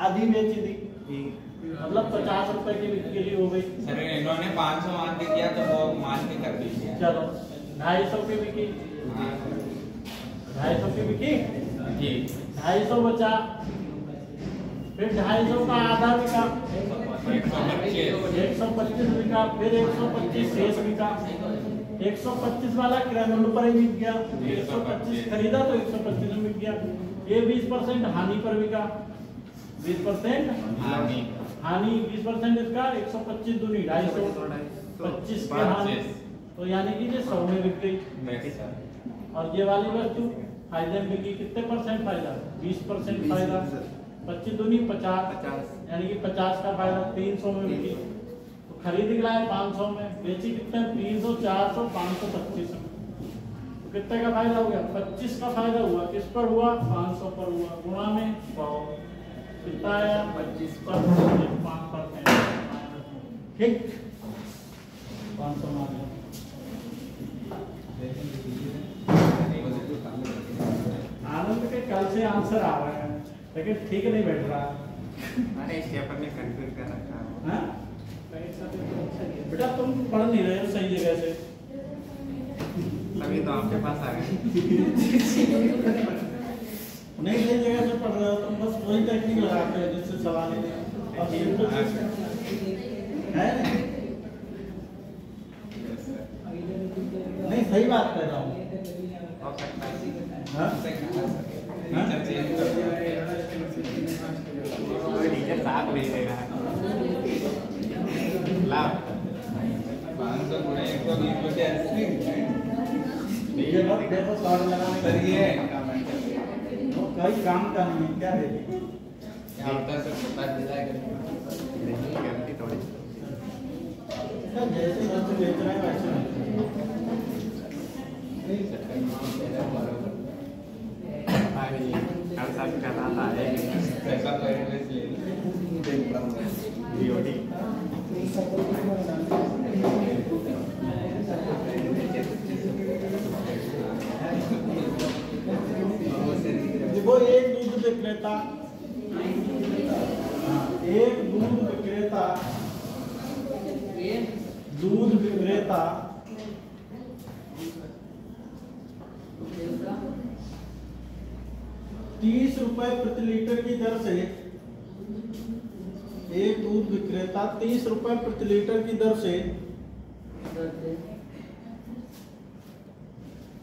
आधी बेची थी, मतलब 50 रुपए की बिक्री हो गई। सर इन्होंने 500 मान के किया तो वो मान के कर दीजिए। चलो 250 की बिकी, 250 की बिकी जी, 250 बचा, फिर 250 का आधा बिका, 125 बिका, फिर 125 शेष बिका। 125 वाला किराए पर ही बिक गया, 125 खरीदा तो 125 में बिक गया। ये 20% हानि पर बिका, 20% हानि, 20% इसका 125 दूनी 250, 25 के हानि, तो यानी कि ये 100 में बिक गई। और ये वाली वस्तु फायदे में बिकी, कितने परसेंट फायदा? 20% फायदा, 25 दूनी 50, यानी कि 50 का फायदा, 300 में बिकी। तो खरीद के लाए 500 में, बेची कितने? 300 400 500 25 में, तो कितने का फायदा हो गया? 25 का फायदा हुआ। किस पर हुआ? 500 पर हुआ, गुणा में 100, कितना आया? 25%, 5%, ठीक, 500 मान लो। आनंद के कल से आंसर आ रहे हैं, लेकिन ठीक नहीं बैठ रहा। अरे स्टेपर में कंफ्यूज कर रखा है। हाँ? बेटा तुम पढ़ नहीं रहे हो सही जगह से, तभी तो आपके पास आ गए। नहीं सही जगह से पढ़ रहे हो तुम, बस वही टेक्निक लगाते हो जिससे सवाल ही नहीं और सिंपल है। नहीं सही बात कर रहा हूँ। हाँ? टीचर साथ नहीं देगा। लाभ 500 गुणे 120/80। ये मत देखो शॉर्ट लगाने सर ये कई काम का नहीं है, क्या है? क्या होता है सर, पता चल जाएगा। नहीं गलती थोड़ी। जैसे वस्तु बेच रहे हैं वैसे कल साल का था पैसा तो एडवांस ले बीओडी देखो एक दूध विक्रेता, एक दूध विक्रेता, दूध विक्रेता 30 रुपए प्रति लीटर की दर से एक दूध विक्रेता 30 रुपए प्रति लीटर की दर से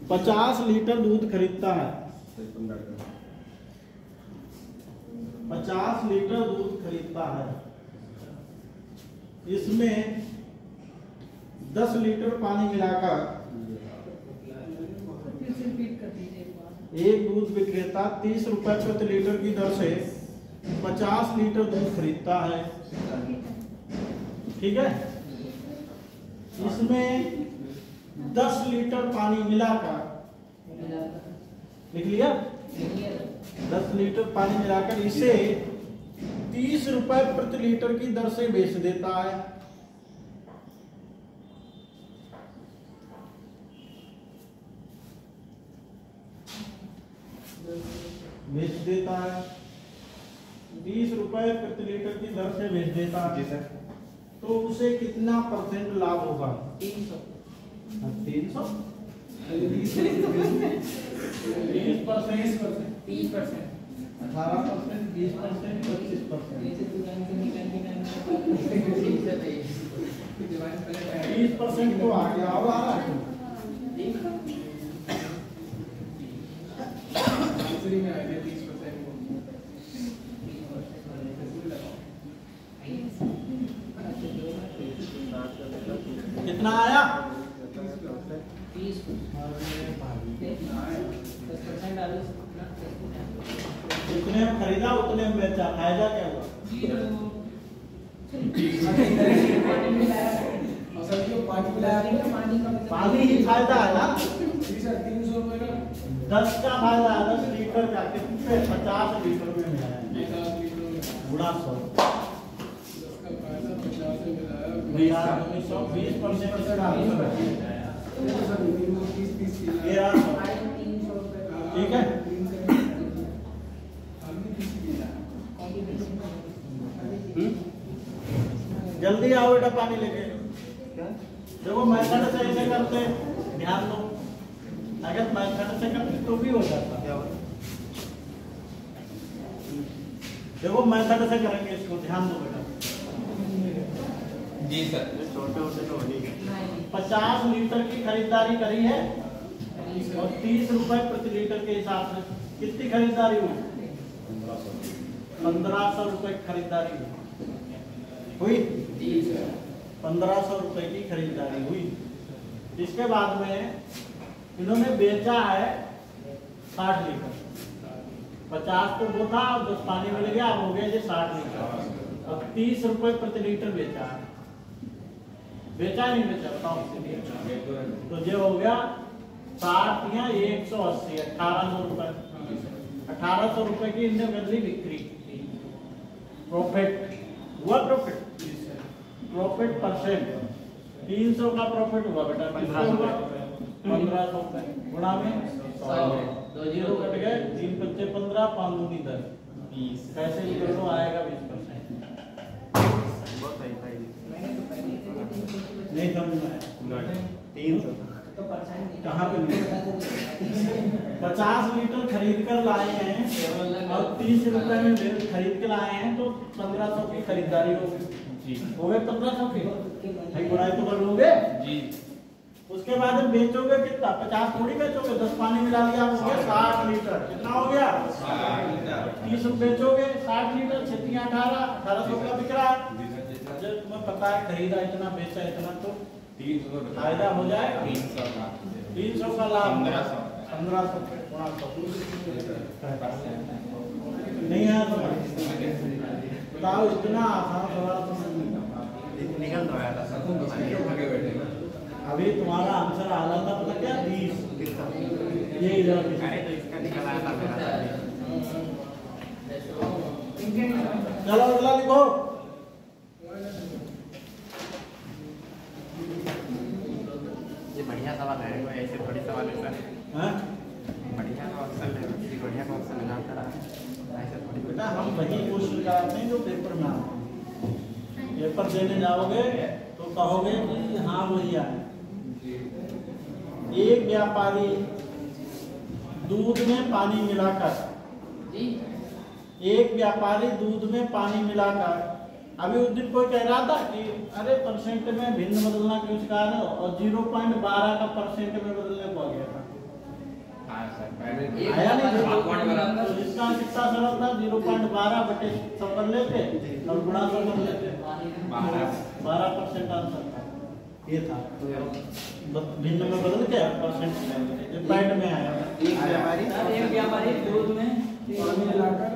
50 लीटर दूध खरीदता है। 50 लीटर दूध खरीदता है। इसमें 10 लीटर पानी मिलाकर फिर से रिपीट कर दीजिए एक बार। एक दूध विक्रेता 30 रुपए प्रति लीटर की दर से 50 लीटर दूध खरीदता है। ठीक है। इसमें 10 लीटर पानी मिलाकर, लिख लिया, 10 लीटर पानी मिलाकर इसे 30 रुपए प्रति लीटर की दर से बेच देता है। बेच देता है 30 रुपए प्रति लीटर की दर से बेच देता है। जी सर। तो उसे कितना परसेंट लाभ होगा? 300 300, 30%, 18%, 20%, 25%। 30% तो आ गया, और आ रहा है? कितना आया? 30 जितने हम खरीदा उतने हम बेचा, फायदा क्या हुआ? पानी ही फायदा है ना। 10 का फायदा है, 10 लीटर का कितने? 50 लीटर में मिला है, गुणा 100। भैया 20% ठीक है। जल्दी आओ बेटा पानी लेके। देखो मैथड से ऐसे करते, ध्यान दो, अगर मैथड से करते तो भी हो जाता। देखो मैथड से करेंगे इसको, ध्यान दो बेटा। जी सर। 50 लीटर की खरीदारी करी है और 30 रुपए प्रति लीटर के हिसाब से कितनी खरीदारी हुई? 1500 रुपए की खरीदारी हुई। 1500 रुपए की खरीदारी हुई। इसके बाद में इन्होंने बेचा है 60 लीटर। 50 तो वो था, 10 पानी मिल गया, अब हो गया ये 60 लीटर। अब 30 रुपए प्रति लीटर बेचा है। बेचा नहीं बेचा बताओ? तो ये हो गया 60 या 180, 1800 रुपए। 1800 रुपए की इनने कर ली बिक्री। प्रॉफिट हुआ, प्रॉफिट परसेंट 300 का प्रॉफिट हुआ बेटा। 1500 रुपए गुणा में 100, 2 जीरो कट गए, 3 बच्चे 15, 5 दूनी 10, कैसे भी कर लो आएगा 20%। नहीं समझ में 300 कहाँ पे? 50 लीटर खरीद कर लाए हैं और 30 रुपए में खरीद के लाए हैं, तो 1500 की खरीदारी हो गए 1500 की। भाई बुराई तो कर लोगे जी। उसके बाद बेचोगे कितना? 50 थोड़ी बेचोगे, 10 पानी मिला लिया, हो गया 60 लीटर। कितना हो गया? 30 बेचोगे, 60 लीटर, 6 1800 का बिक रहा है। जब तुम्हें पता है खरीदा इतना, बेचा इतना, तो 300 फायदा हो जाएगा। 300 का लाभ, 1500 नहीं है तो बताओ। इतना आसान सवाल तो निकल तो आया था। अभी तुम्हारा आंसर आ रहा था, पता क्या? 20। ये इधर इसका निकल आया था मेरा। चलो अगला लिखो। ये बढ़िया सवाल है, कोई ऐसे थोड़ी सवाल है सर। हाँ बढ़िया का ऑप्शन है, किसी बढ़िया का ऑप्शन लगाता रहा, ऐसे थोड़ी। बेटा हम वही क्वेश्चन कराते हैं जो पेपर में आते हैं। पेपर देने जाओगे तो कहोगे कि हाँ वही आए। एक व्यापारी दूध में पानी मिलाकर, एक व्यापारी दूध में पानी मिलाकर अभी उस दिन कोई कह रहा था कि अरे परसेंट में भिन्न बदलना क्यों सिखा रहे हो, और 0.12 का परसेंट में बदलने को आ गया था। हाँ सर, पहले आया नहीं बराबर। तो इसका कितना सरल था, 0.12 बटे 100 कर लेते और गुणा 100 कर लेते, 12% आंसर था। ये था भिन्न में बदल के परसेंट पॉइंट में आया। एक व्यापारी दूध में मिलाकर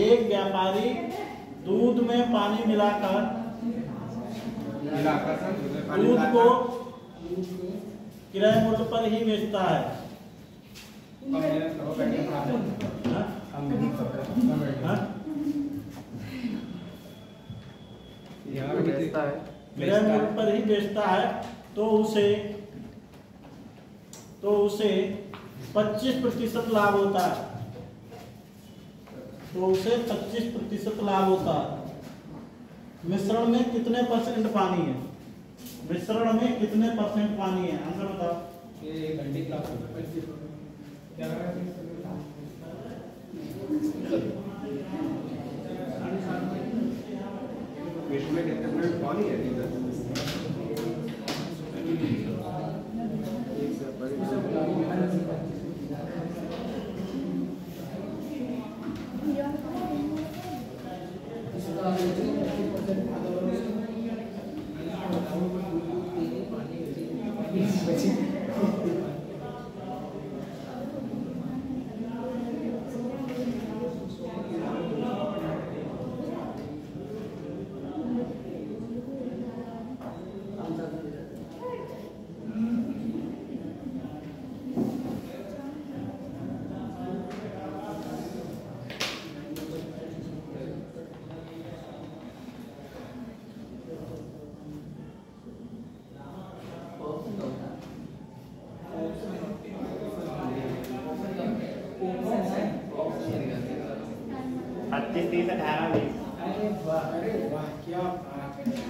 एक व्यापारी दूध में पानी मिलाकर दूध को किराए मूल्य पर ही बेचता है। किराए मूल्य पर ही बेचता है तो उसे 25% लाभ होता है। तो उसे 25% लाभ होता है। मिश्रण में कितने परसेंट पानी है? मिश्रण में कितने परसेंट पानी है? आंसर बताओ। ये घंटे क्लास इसमें कितने परसेंट पानी है?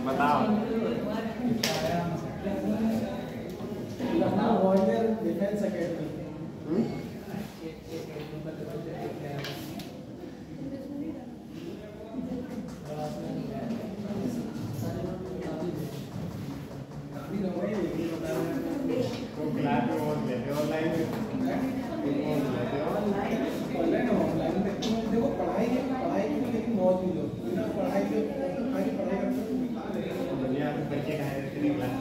बताओ। डिफेंस अकेडमी देखो पढ़ाई की लेकिन बहुत ही लो बिना पढ़ाई के पढ़ाई करते दुनिया में बच्चे कहाँ रहते हैं क्लास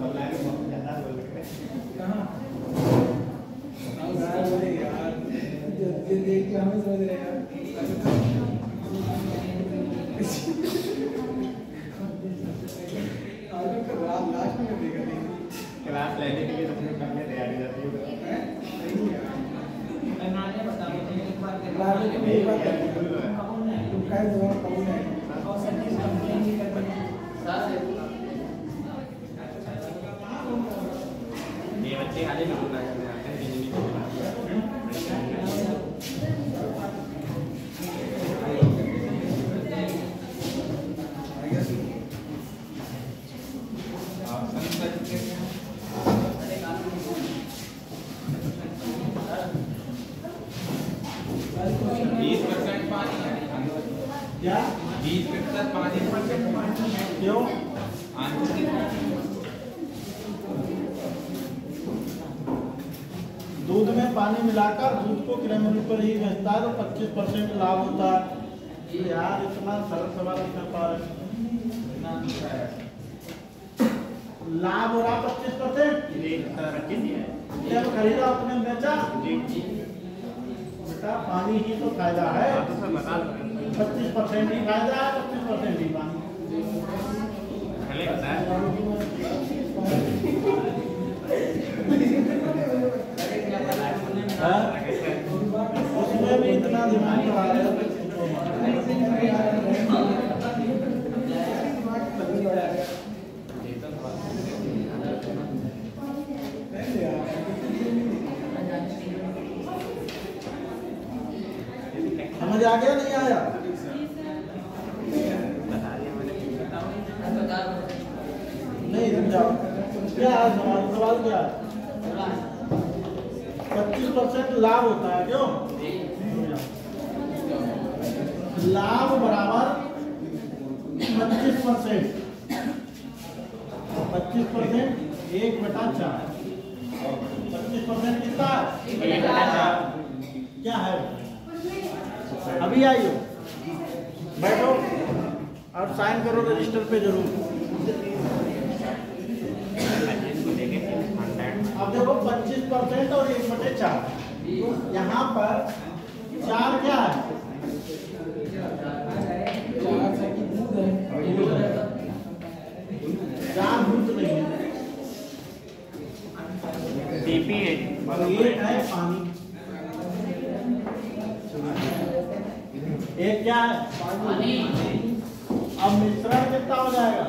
ऑनलाइन बहुत ज़्यादा बोल रहे हैं। कहाँ बोले यार जो देख के हमें समझ रहे यार लास्ट में देखा क्लास लेने के लिए सबसे पहले तैयारी रहती है। ये बच्चे खाली में बुला करने आते हैं बिजली को क्या 20% पानी क्यों? दूध में पानी मिलाकर दूध को किराए मूल्य पर ही बेचता है तो 25% लाभ होता है। यार इतना सरल सवाल कर पा रहे, लाभ हो रहा 25%। जब खरीदा अपने बेचा, बेटा पानी ही तो फायदा है। 25% ही फायदा है, 25% ही पानी। उसमें भी इतना दिमाग लगा रहे हो। समझ आ गया नहीं आया? नहीं समझाओ क्या है सवाल? सवाल क्या है? 25% लाभ होता है क्यों? लाभ बराबर 25%। 25% 1/4। 25% कितना है? 1/4। क्या है? अभी आइयो, बैठो और साइन करो रजिस्टर पे जरूर। अब देखो 25% और 1/4, यहाँ पर 4 क्या है? 4 दूध नहीं है, डीपी है और 1 है पानी। 1 क्या है? पानी। अब मिश्रण कितना हो जाएगा?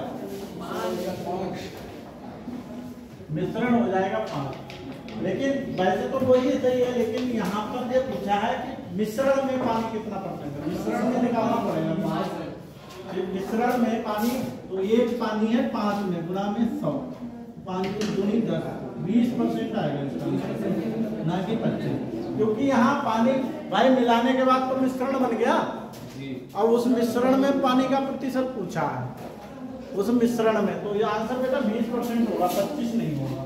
मिश्रण हो जाएगा 5। लेकिन वैसे तो वही सही है, लेकिन यहाँ पर ये पूछा है कि मिश्रण में पानी कितना परसेंट है, मिश्रण में निकालना पड़ेगा। मिश्रण में पानी, तो ये पानी है 5 में गुणा में 100, 5 दूनी 10, 20% आएगा इसका, ना कि 25। क्योंकि यहाँ पानी भाई मिलाने के बाद तो मिश्रण बन गया, और उस मिश्रण में पानी का प्रतिशत पूछा है, उस मिश्रण में। तो ये आंसर बेटा 20% होगा, 25 नहीं होगा।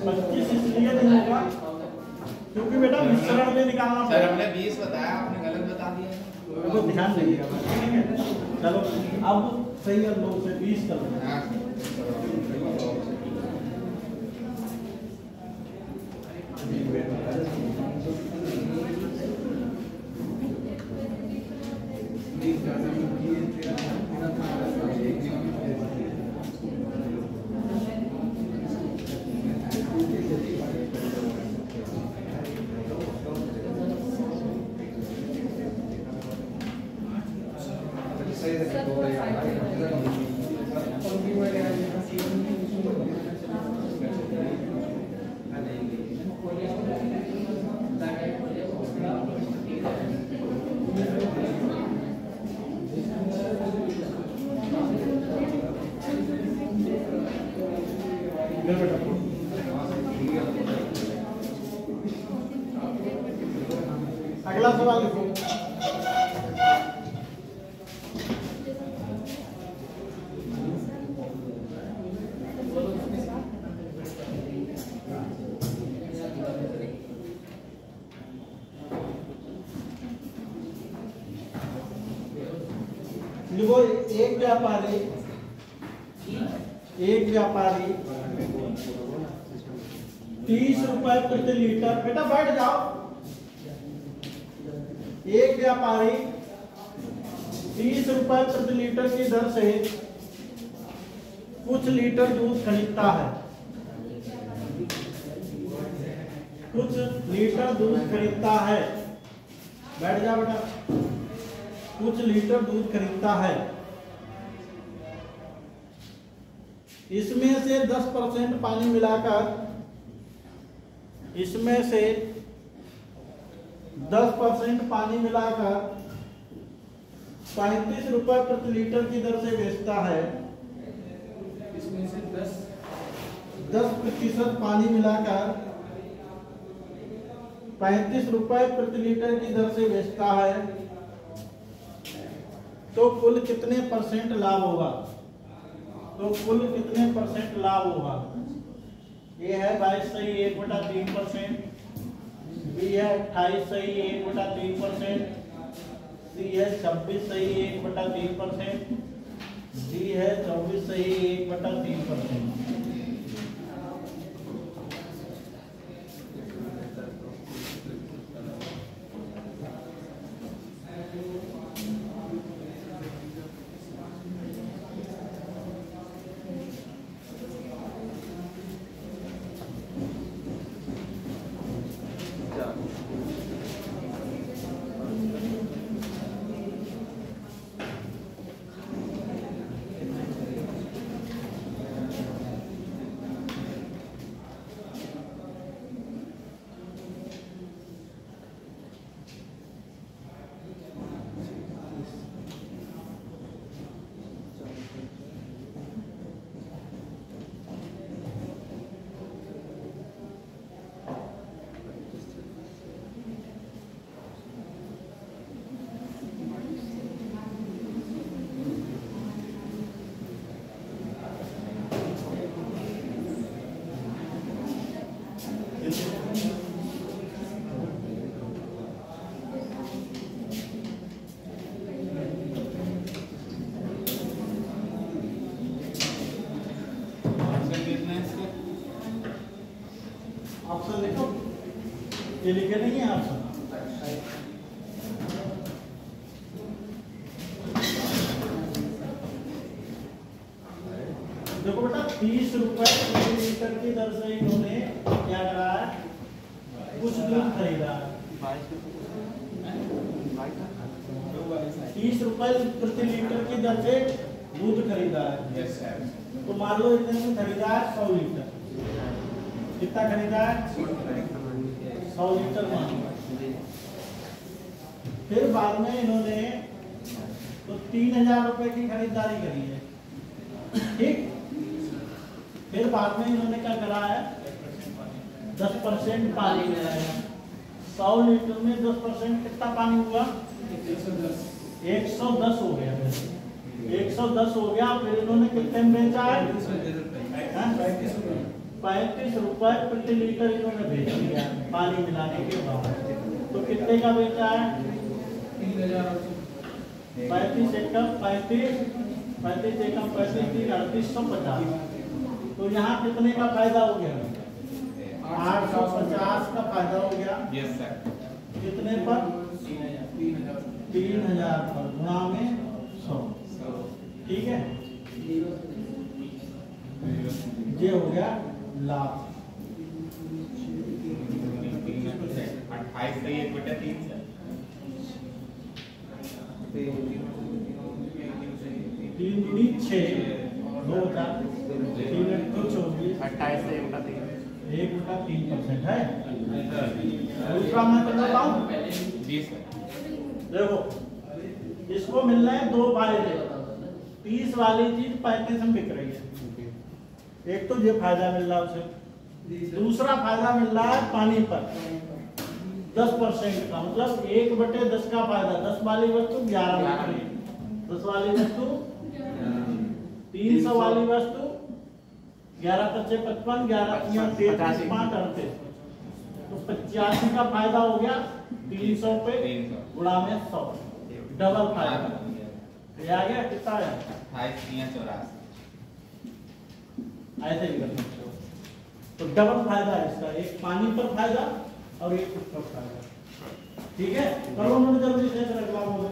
25 इसलिए नहीं होगा क्योंकि बेटा मिश्रण में निकालना सर हमने 20 बताया, आपने गलत बता दिया। तो ध्यान रखिएगा, ठीक है। चलो अब सही है, लोग से 20 कर लेंगे। अगला सवाल लिखो। लिखो, एक व्यापारी 30 रुपए प्रति लीटर, बेटा बैठ जाओ। एक व्यापारी 30 रुपए प्रति लीटर की दर से कुछ लीटर दूध खरीदता है, कुछ लीटर दूध खरीदता है। बैठ जा बेटा। कुछ लीटर दूध खरीदता है, इसमें से 10% पानी मिलाकर, इसमें से 10% पानी मिलाकर 35 रुपए प्रति लीटर की दर से बेचता है। इसमें से 10% पानी मिलाकर 35 रुपए प्रति लीटर की दर से बेचता है, तो कुल कितने % लाभ होगा? तो कुल कितने % लाभ होगा? ये है 22 सही 1/3%, बी है 28 सही 1/3%, सी है 26 सही 1/3%, डी है 24 सही 1/3%। ये लिखे नहीं है आप सब? देखो बेटा 30 रुपए प्रति लीटर की दर से इन्होंने क्या करा है, कुछ दूध खरीदा है। 30 रुपए प्रति लीटर की दर से दूध खरीदा है। तो मान लो इतने में खरीदा है 100 लीटर। कितना खरीदा है? 100 लीटर मान लो। फिर बाद में इन्होंने तो 3000 रुपए की खरीदारी करी है, ठीक। फिर बाद में इन्होंने क्या करा है, 10% पानी मिलाया। 100 लीटर में 10% कितना पानी हुआ? 110 हो गया। 110 हो गया। फिर इन्होंने कितने में बेचा है? 35 रुपए प्रति लीटर इन्होंने बेच दिया पानी मिलाने के बाद। तो कितने का बेचा है? 35 एकम 35 एकम 35 3850। तो यहाँ कितने का फायदा हो गया? 850 का फायदा हो गया। Yes sir. कितने पर? 3000 पर गुणा में 100, ठीक है। ये हो गया लाभ। 28 से 1/3 सर। 3 दूनी 6, 2 4 3 8 24, 28 से 1/3 1/3% है। दूसरा मैं बताता हूँ। जी सर। देखो इसको मिल रहे हैं 2 फायदे। 30 वाली चीज 35 में बिक रही है। एक तो ये फायदा मिल रहा है उसे। दूसरा फायदा मिल रहा है पानी पर 10% का, मतलब 1/10 का फायदा। 10 वाली वस्तु 11 में बिक रही है। 10 वाली वस्तु 300 वाली वस्तु 11 × 5 = 55, 11 × 33 5 38। तो 85 का फायदा हो गया 300 पे गुणा में 100, डबल फायदा। ये आ गया कितना है? 28 × 84। ऐसे भी कर सकते हो। तो डबल फायदा है इसका, एक पानी पर फायदा और एक उस पर फायदा, ठीक है। करो नोट जल्दी से, अगला बोलो।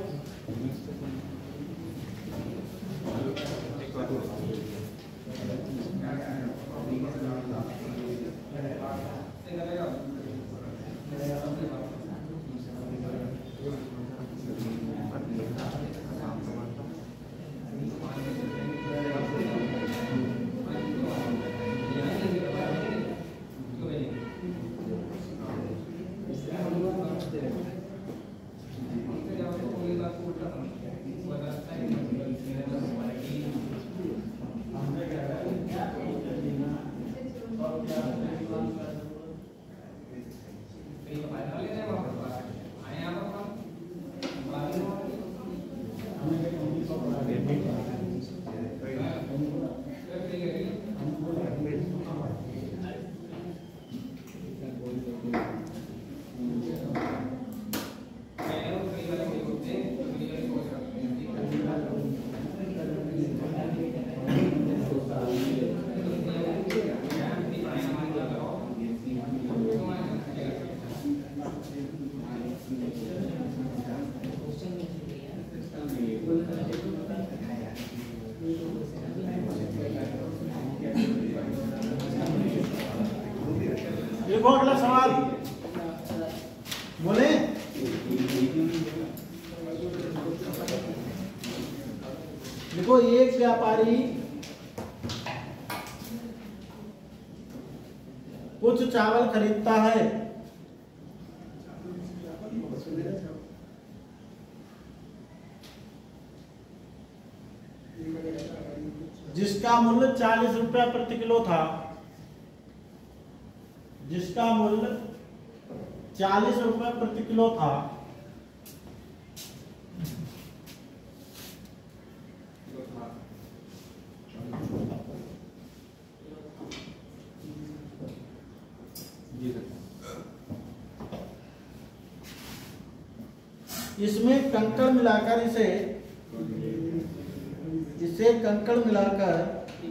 देखो अगला सवाल बोले। देखो एक व्यापारी कुछ चावल खरीदता है, जिसका मूल्य 40 रुपया प्रति किलो था। जिसका मूल्य 40 रुपये प्रति किलो था। इसमें कंकड़ मिलाकर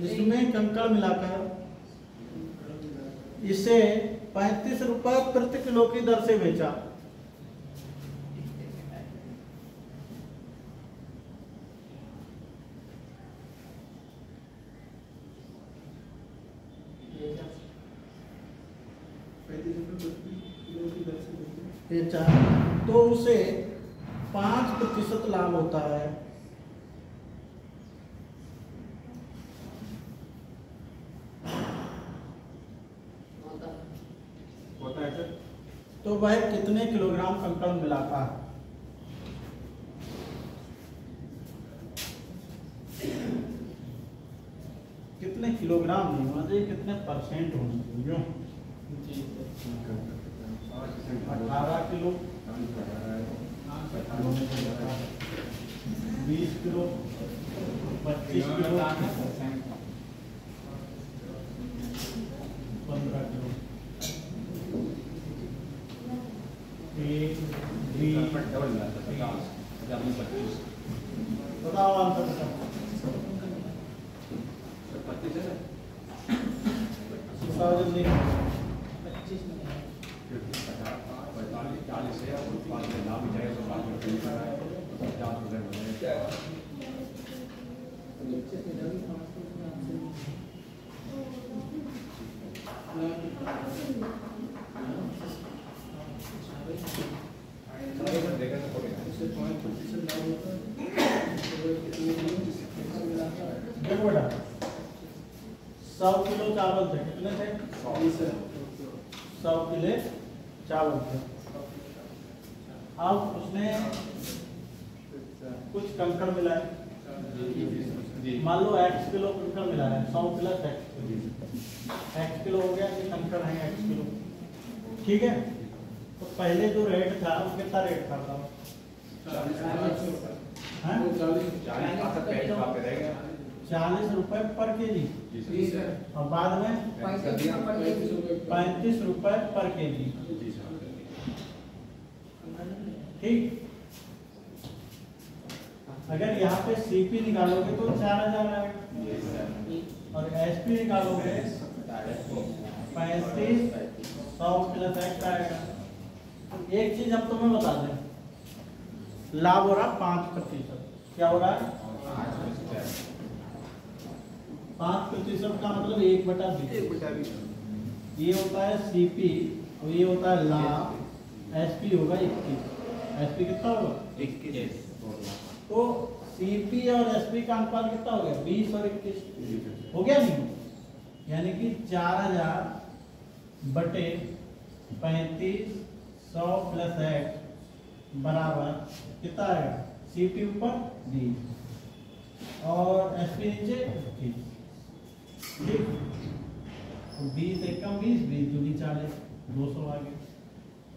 इसमें कंकड़ मिलाकर इसे 35 रुपए प्रति किलो की दर से बेचा। बेचा तो उसे 5% लाभ होता है। होता है सर। तो वह कितने किलोग्राम कंकड़ मिलाता है? कितने किलोग्राम नहीं होना चाहिए, कितने परसेंट होना चाहिए? 18 किलो, 20 किलो, 25 किलो, 15 किलो। बताओ आंसर बताओ। जल्दी 25 में देखो बेटा 100 किलो चावल थे, कितने थे? 100 किलो चावल थे। अब उसने कुछ कंकड़ मिलाए, मान लो x किलो कंकड़ मिला है, 100 प्लस x किलो हो गया, ये कंकड़ है x किलो, ठीक है। तो पहले जो रेट था वो कितना रेट था? 40 रुपए पर केजी, और बाद में 35 रुपए पर केजी, ठीक। अगर यहाँ पे सीपी निकालोगे तो 4000 आएगा, और एसपी निकालोगे 35 100 प्लस x आएगा। एक चीज हम तुम्हें बता दें, लाभ हो रहा 5%। क्या हो रहा है? 5% का मतलब 1/20। ये होता है सीपी और ये होता है लाभ। एसपी होगा 21। एसपी कितना होगा? 21। तो सीपी और एसपी का अनुपात कितना हो गया? 20 और 21 हो गया नहीं? यानी कि 4000 बटे 35 100 प्लस x बराबर कितना आएगा? सीपी ऊपर 20 और एसपी नीचे 21, ठीक। 20 एक कम 20, 20 दूनी 40, 200 आ गए,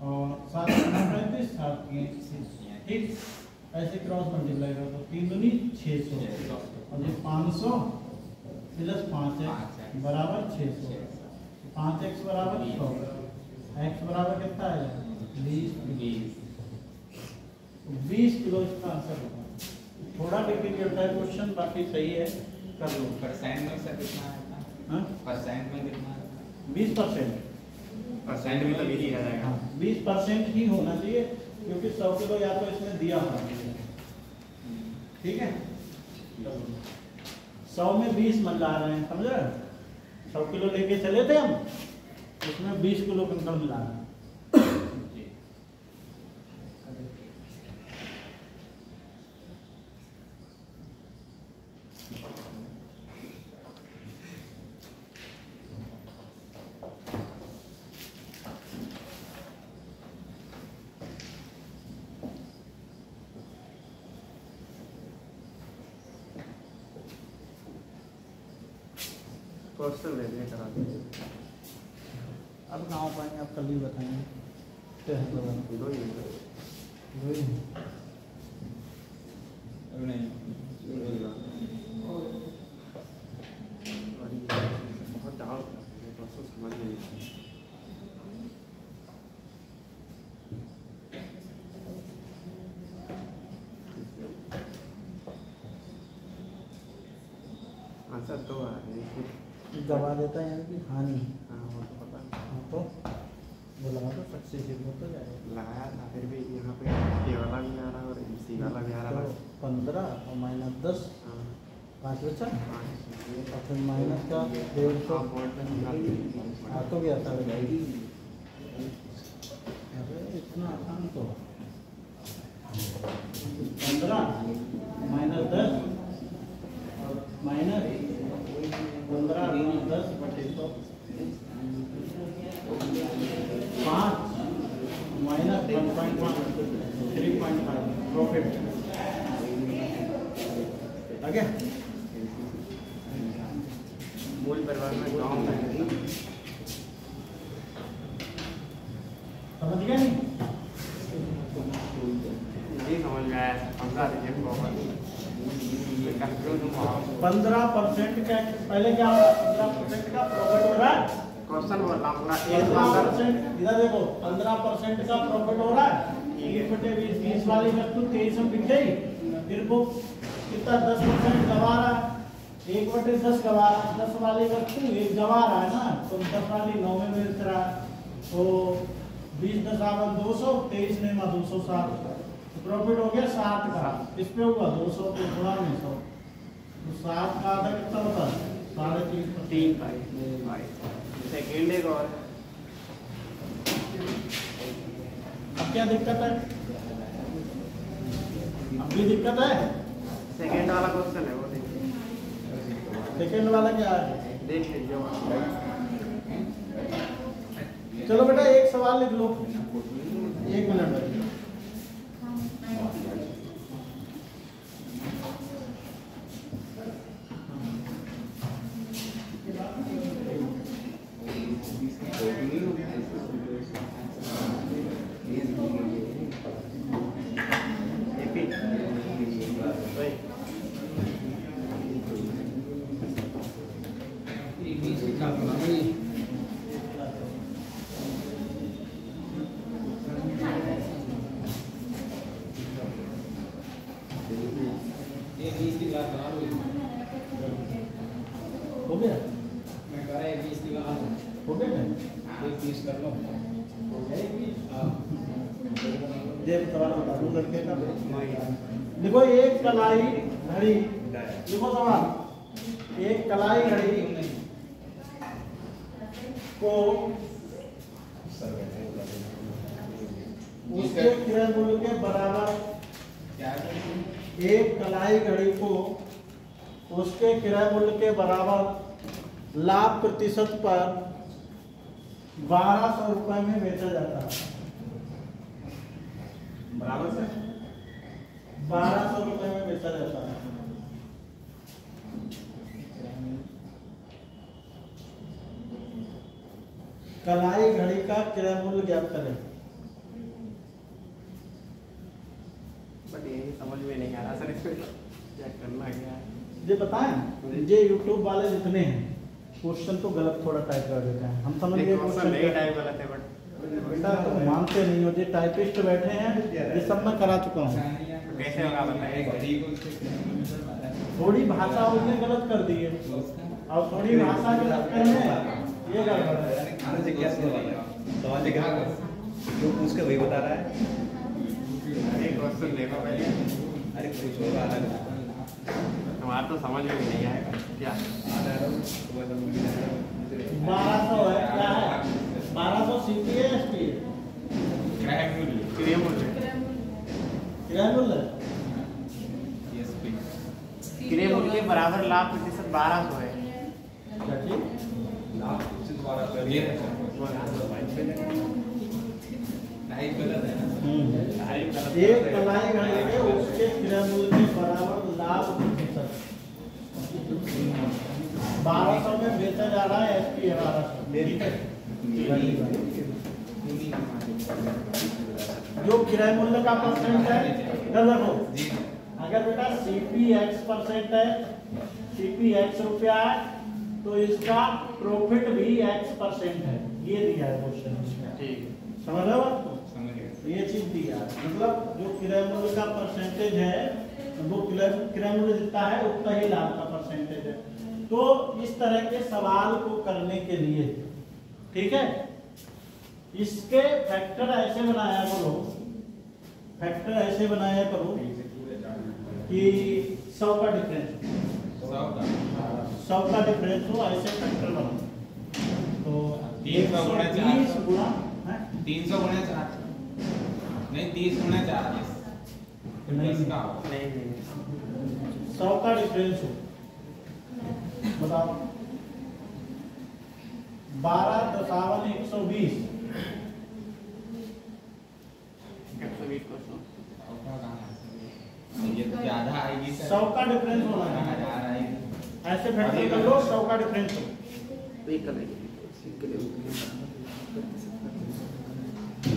और 7 35 7 ठीक। ऐसे क्रॉस मल्टीप्लाई कर दो, 3 दूनी 600, और ये 500 प्लस 5x बराबर 600, 5x बराबर 100, x बराबर कितना आएगा? 20 किलो इसका आंसर होगा। थोड़ा डिफिकल्ट है क्वेश्चन, बाकी सही है, कर लो। परसेंट में सर कितना है? हाँ? परसेंट में कितना है? 20%। परसेंट में तो यही आ जाएगा। हाँ, 20% ही होना चाहिए, क्योंकि 100 किलो या तो इसमें दिया होना चाहिए, ठीक है। 100 में 20 मन ला रहे हैं, समझ रहे? 100 किलो लेके चले थे हम, उसमें 20 किलो कंकड़ मिला रहे हैं। क्वेश्चन ले लें करा दीजिए। अब कहाँ हो पाएंगे, आप कल ही बताएंगे। दो ही नहीं बहुत डाउट समझ नहीं। आंसर 2 आ रहे हैं, दबा देता है यानी कि हानि। हाँ वो तो पता है। हाँ, तो वो लगा दो सक्सेसिव हो तो जाएगा। लगाया था फिर भी यहाँ पे ये वाला भी आ रहा और इसी वाला भी आ रहा तो 15 और माइनस 10 हाँ 5 बचा हाँ और फिर माइनस का 150 आ तो गया था। अरे इतना आसान तो 15 माइनस 10 और माइनस 15 10 बटे 100 5 माइनस 1.1 3.5 प्रॉफिट आ गया। मूल परिवार में गाँव में समझ गया नहीं? नहीं समझ में आया 15 रिजेक्ट होगा कंफ्यूज हूँ 15% का पहले क्या होगा? 15% का प्रॉफिट हो रहा है। क्वेश्चन बोल रहा हूँ पूरा 15% इधर देखो 15% का प्रॉफिट हो रहा है। 1/20 वाली वस्तु 23 में बिक गई, फिर वो कितना 10% गवा रहा है, 1/10 गवा रहा है। 10 वाली वस्तु 1 गवा रहा है ना, तो 10 वाली 9 में बेच रहा है, तो 20 10 200, 23 ने 260, तो प्रॉफिट हो गया 60 का। किस पे हुआ? 200 पे गुणा में 100, तो 60 का आधा कितना होता है? 3.5। 3 सेकेंड एक और अब क्या दिक्कत है? अब भी दिक्कत है? सेकेंड वाला क्वेश्चन है वो देखिए सेकेंड वाला क्या है? देख लीजिए चलो बेटा एक सवाल लिख लो, 1 मिनट बचे। हो गया? मैं कह रहा है 20 की बात हो गया ना? एक 20 कर लो। हो गया एक भी? हाँ देव सवाल बता दूं लड़के का। देखो एक कलाई घड़ी, देखो सवाल, एक कलाई घड़ी को उसके क्रय मूल्य के बराबर, क्या है? एक कलाई घड़ी को उसके क्रय मूल्य के बराबर लाभ प्रतिशत पर 1200 रुपए में बेचा जाता है। बराबर से 1200 रुपए में बेचा जाता है। कलाई घड़ी का क्रय मूल्य ज्ञात करें। बट ये समझ में नहीं आ रहा सर, इसको क्या करना क्या है। ये बताएं, ये YouTube वाले जितने हैं क्वेश्चन तो गलत थोड़ा टाइप कर देते हैं, हम समझ गए क्वेश्चन नहीं टाइप गलत है बट बेटा तुम मानते नहीं हो, ये टाइपिस्ट बैठे हैं, ये सब मैं करा चुका हूँ। कैसे होगा बताइए। थोड़ी भाषा उसने गलत कर दी है और थोड़ी भाषा गलत करने ये गड़बड़ है। खाने से क्या सवाल लेकर जो पूछ के वही बता रहा है। अरे क्वेश्चन देखो पहले, अरे कुछ होगा अलग हमारा तो समझ में नहीं आएगा क्या। 1200 है, क्या है 1200 सीपी है एसपी है? क्रय मूल्य क्रय मूल्य क्रय मूल्य के बराबर लाभ प्रतिशत 1200 है। क्या ठीक? एक कलाई घड़ी के उसके क्रय मूल्य के बराबर लाभ प्रतिशत 1200 में बेचा जा रहा है, एसपी 1200। जो क्रय मूल्य का परसेंट है, इधर देखो, अगर बेटा सीपी x% है, सीपी x रुपया है, तो इसका प्रॉफिट भी x% है। ये दिया है क्वेश्चन में, ठीक समझ रहे हो आपको? ये चीज दिया है, मतलब जो क्रय मूल्य का परसेंटेज है, वो क्रय मूल्य जितना है उतना ही लाभ का परसेंटेज है। तो इस तरह के सवाल को करने के लिए, ठीक है, इसके फैक्टर ऐसे बनाया करो, फैक्टर ऐसे बनाया करो कि 100 का डिफरेंस, 100 का डिफरेंस हो, ऐसे फैक्टर बनो। तो 300 गुणा 120 गुणा 300 गुणा 4 नहीं 30 गुणा 4 नहीं, 100 का डिफरेंस हो, बताओ 12 दशावन 120 ये तो ज्यादा आएगी सर। 100 का डिफरेंस होना है, हजार आएगी। ऐसे फैक्टर कर लो 100 का डिफरेंस हो।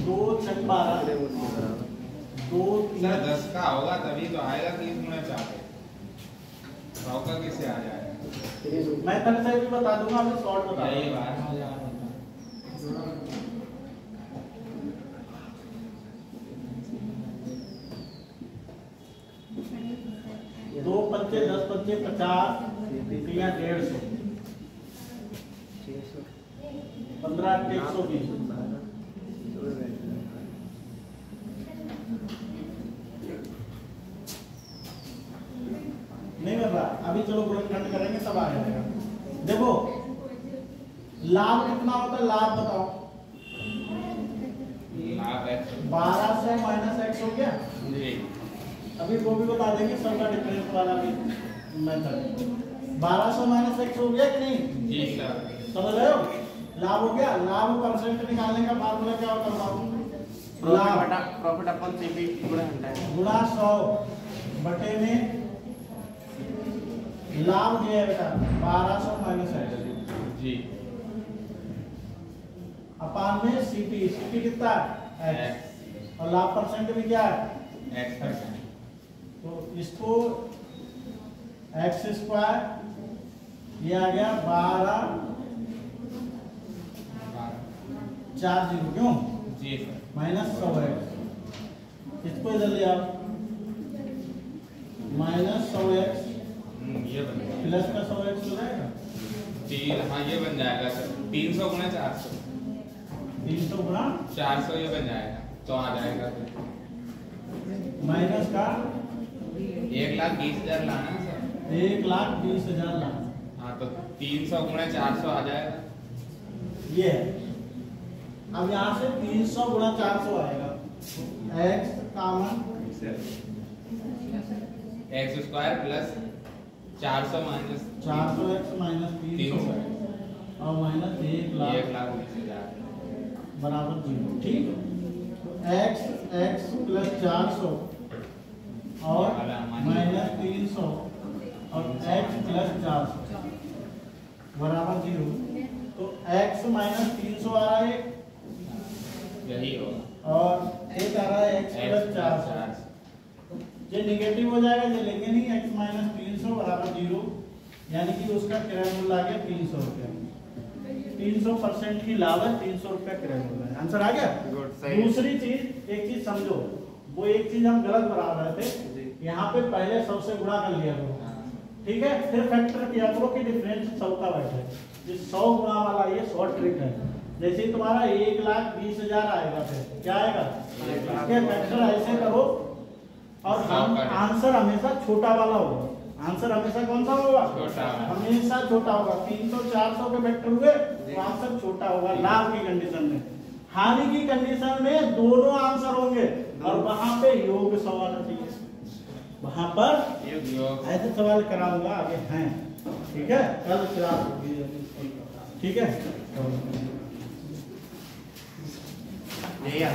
2 6 12 2 सर 3 10 का होगा तभी तो आएगा 30 गुणा 4 100 का कैसे आ जाएगा? मेथड से भी बता दूंगा, अभी शॉर्ट बता यही दूंगा। बात हो जाएगा। 2 पंचे 10 पंचे 50 3 150 15 120 नहीं बन रहा अभी, चलो गुणनखंड करेंगे तब आ जाएगा। देखो लाभ कितना होता है, लाभ बताओ। लाभ है 1200 माइनस x हो गया, जी अभी वो भी बता देंगे 100 का डिफरेंस वाला भी मेथड। 1200 माइनस x हो गया कि नहीं, जी सर। समझ रहे हो? लाभ हो गया, लाभ परसेंट निकालने का फार्मूला क्या होता है, लाभ प्रॉफिट अपन सीपी गुणा गुणा 100 बटे में लाभ दिया है बेटा 1200 माइनस x जी अपान में सीपी, सीपी कितना है x, और लाभ परसेंट भी क्या है x तो इसको x स्क्वायर ये आ गया 12 40 क्यों जी सर माइनस 100x, इसको इधर ले आओ माइनस 100x ये बन जाएगा प्लस का 100x हो जाएगा 3 हाँ ये बन जाएगा सर 300 गुणा 400 300 गुणा 400 ये बन जाएगा तो आ जाएगा माइनस का 1,20,000 लाना है सर 1,20,000 लाख, हाँ तो 300 गुणा 400 आ जाएगा ये है। अब यहाँ से 300 गुणा 400 आएगा, x common x square plus 400 minus 400x minus 300 और माइनस 1,20,000 बराबर 0, ठीक। x प्लस 400 और माइनस 300 और x प्लस 400 बराबर 0, तो x माइनस 300 आ रहा है यही होगा और एक आ रहा है x प्लस 400, ये निगेटिव हो जाएगा, ये लेंगे नहीं, x माइनस 300 बराबर 0, यानी कि उसका किराया मूल्य आ गया 300 रुपया। 300% की लाभ है, 300 रुपया किराया मूल्य है। आंसर आ गया। दूसरी चीज, एक चीज समझो, वो एक चीज हम गलत बना रहे थे, यहाँ पे पहले 100 से गुणा कर लिया करो, ठीक है, फिर फैक्टर किया करो कि डिफरेंस 100 का बैठे। ये 100 गुणा वाला ये शॉर्ट ट्रिक है। जैसे ही तुम्हारा 1,20,000 आएगा, फिर क्या आएगा, इसके फैक्टर ऐसे करो और आंसर हमेशा छोटा वाला होगा। आंसर हमेशा कौन सा होगा, छोटा, हमेशा छोटा होगा। 300 400 के फैक्टर हुए तो आंसर छोटा होगा लाभ की कंडीशन में। हानि की कंडीशन में दोनों आंसर होंगे और वहां पे योग सवाल चाहिए, वहां पर ऐसे सवाल कराऊंगा आगे हैं, ठीक है, कल क्लास होगी, ठीक है। यही है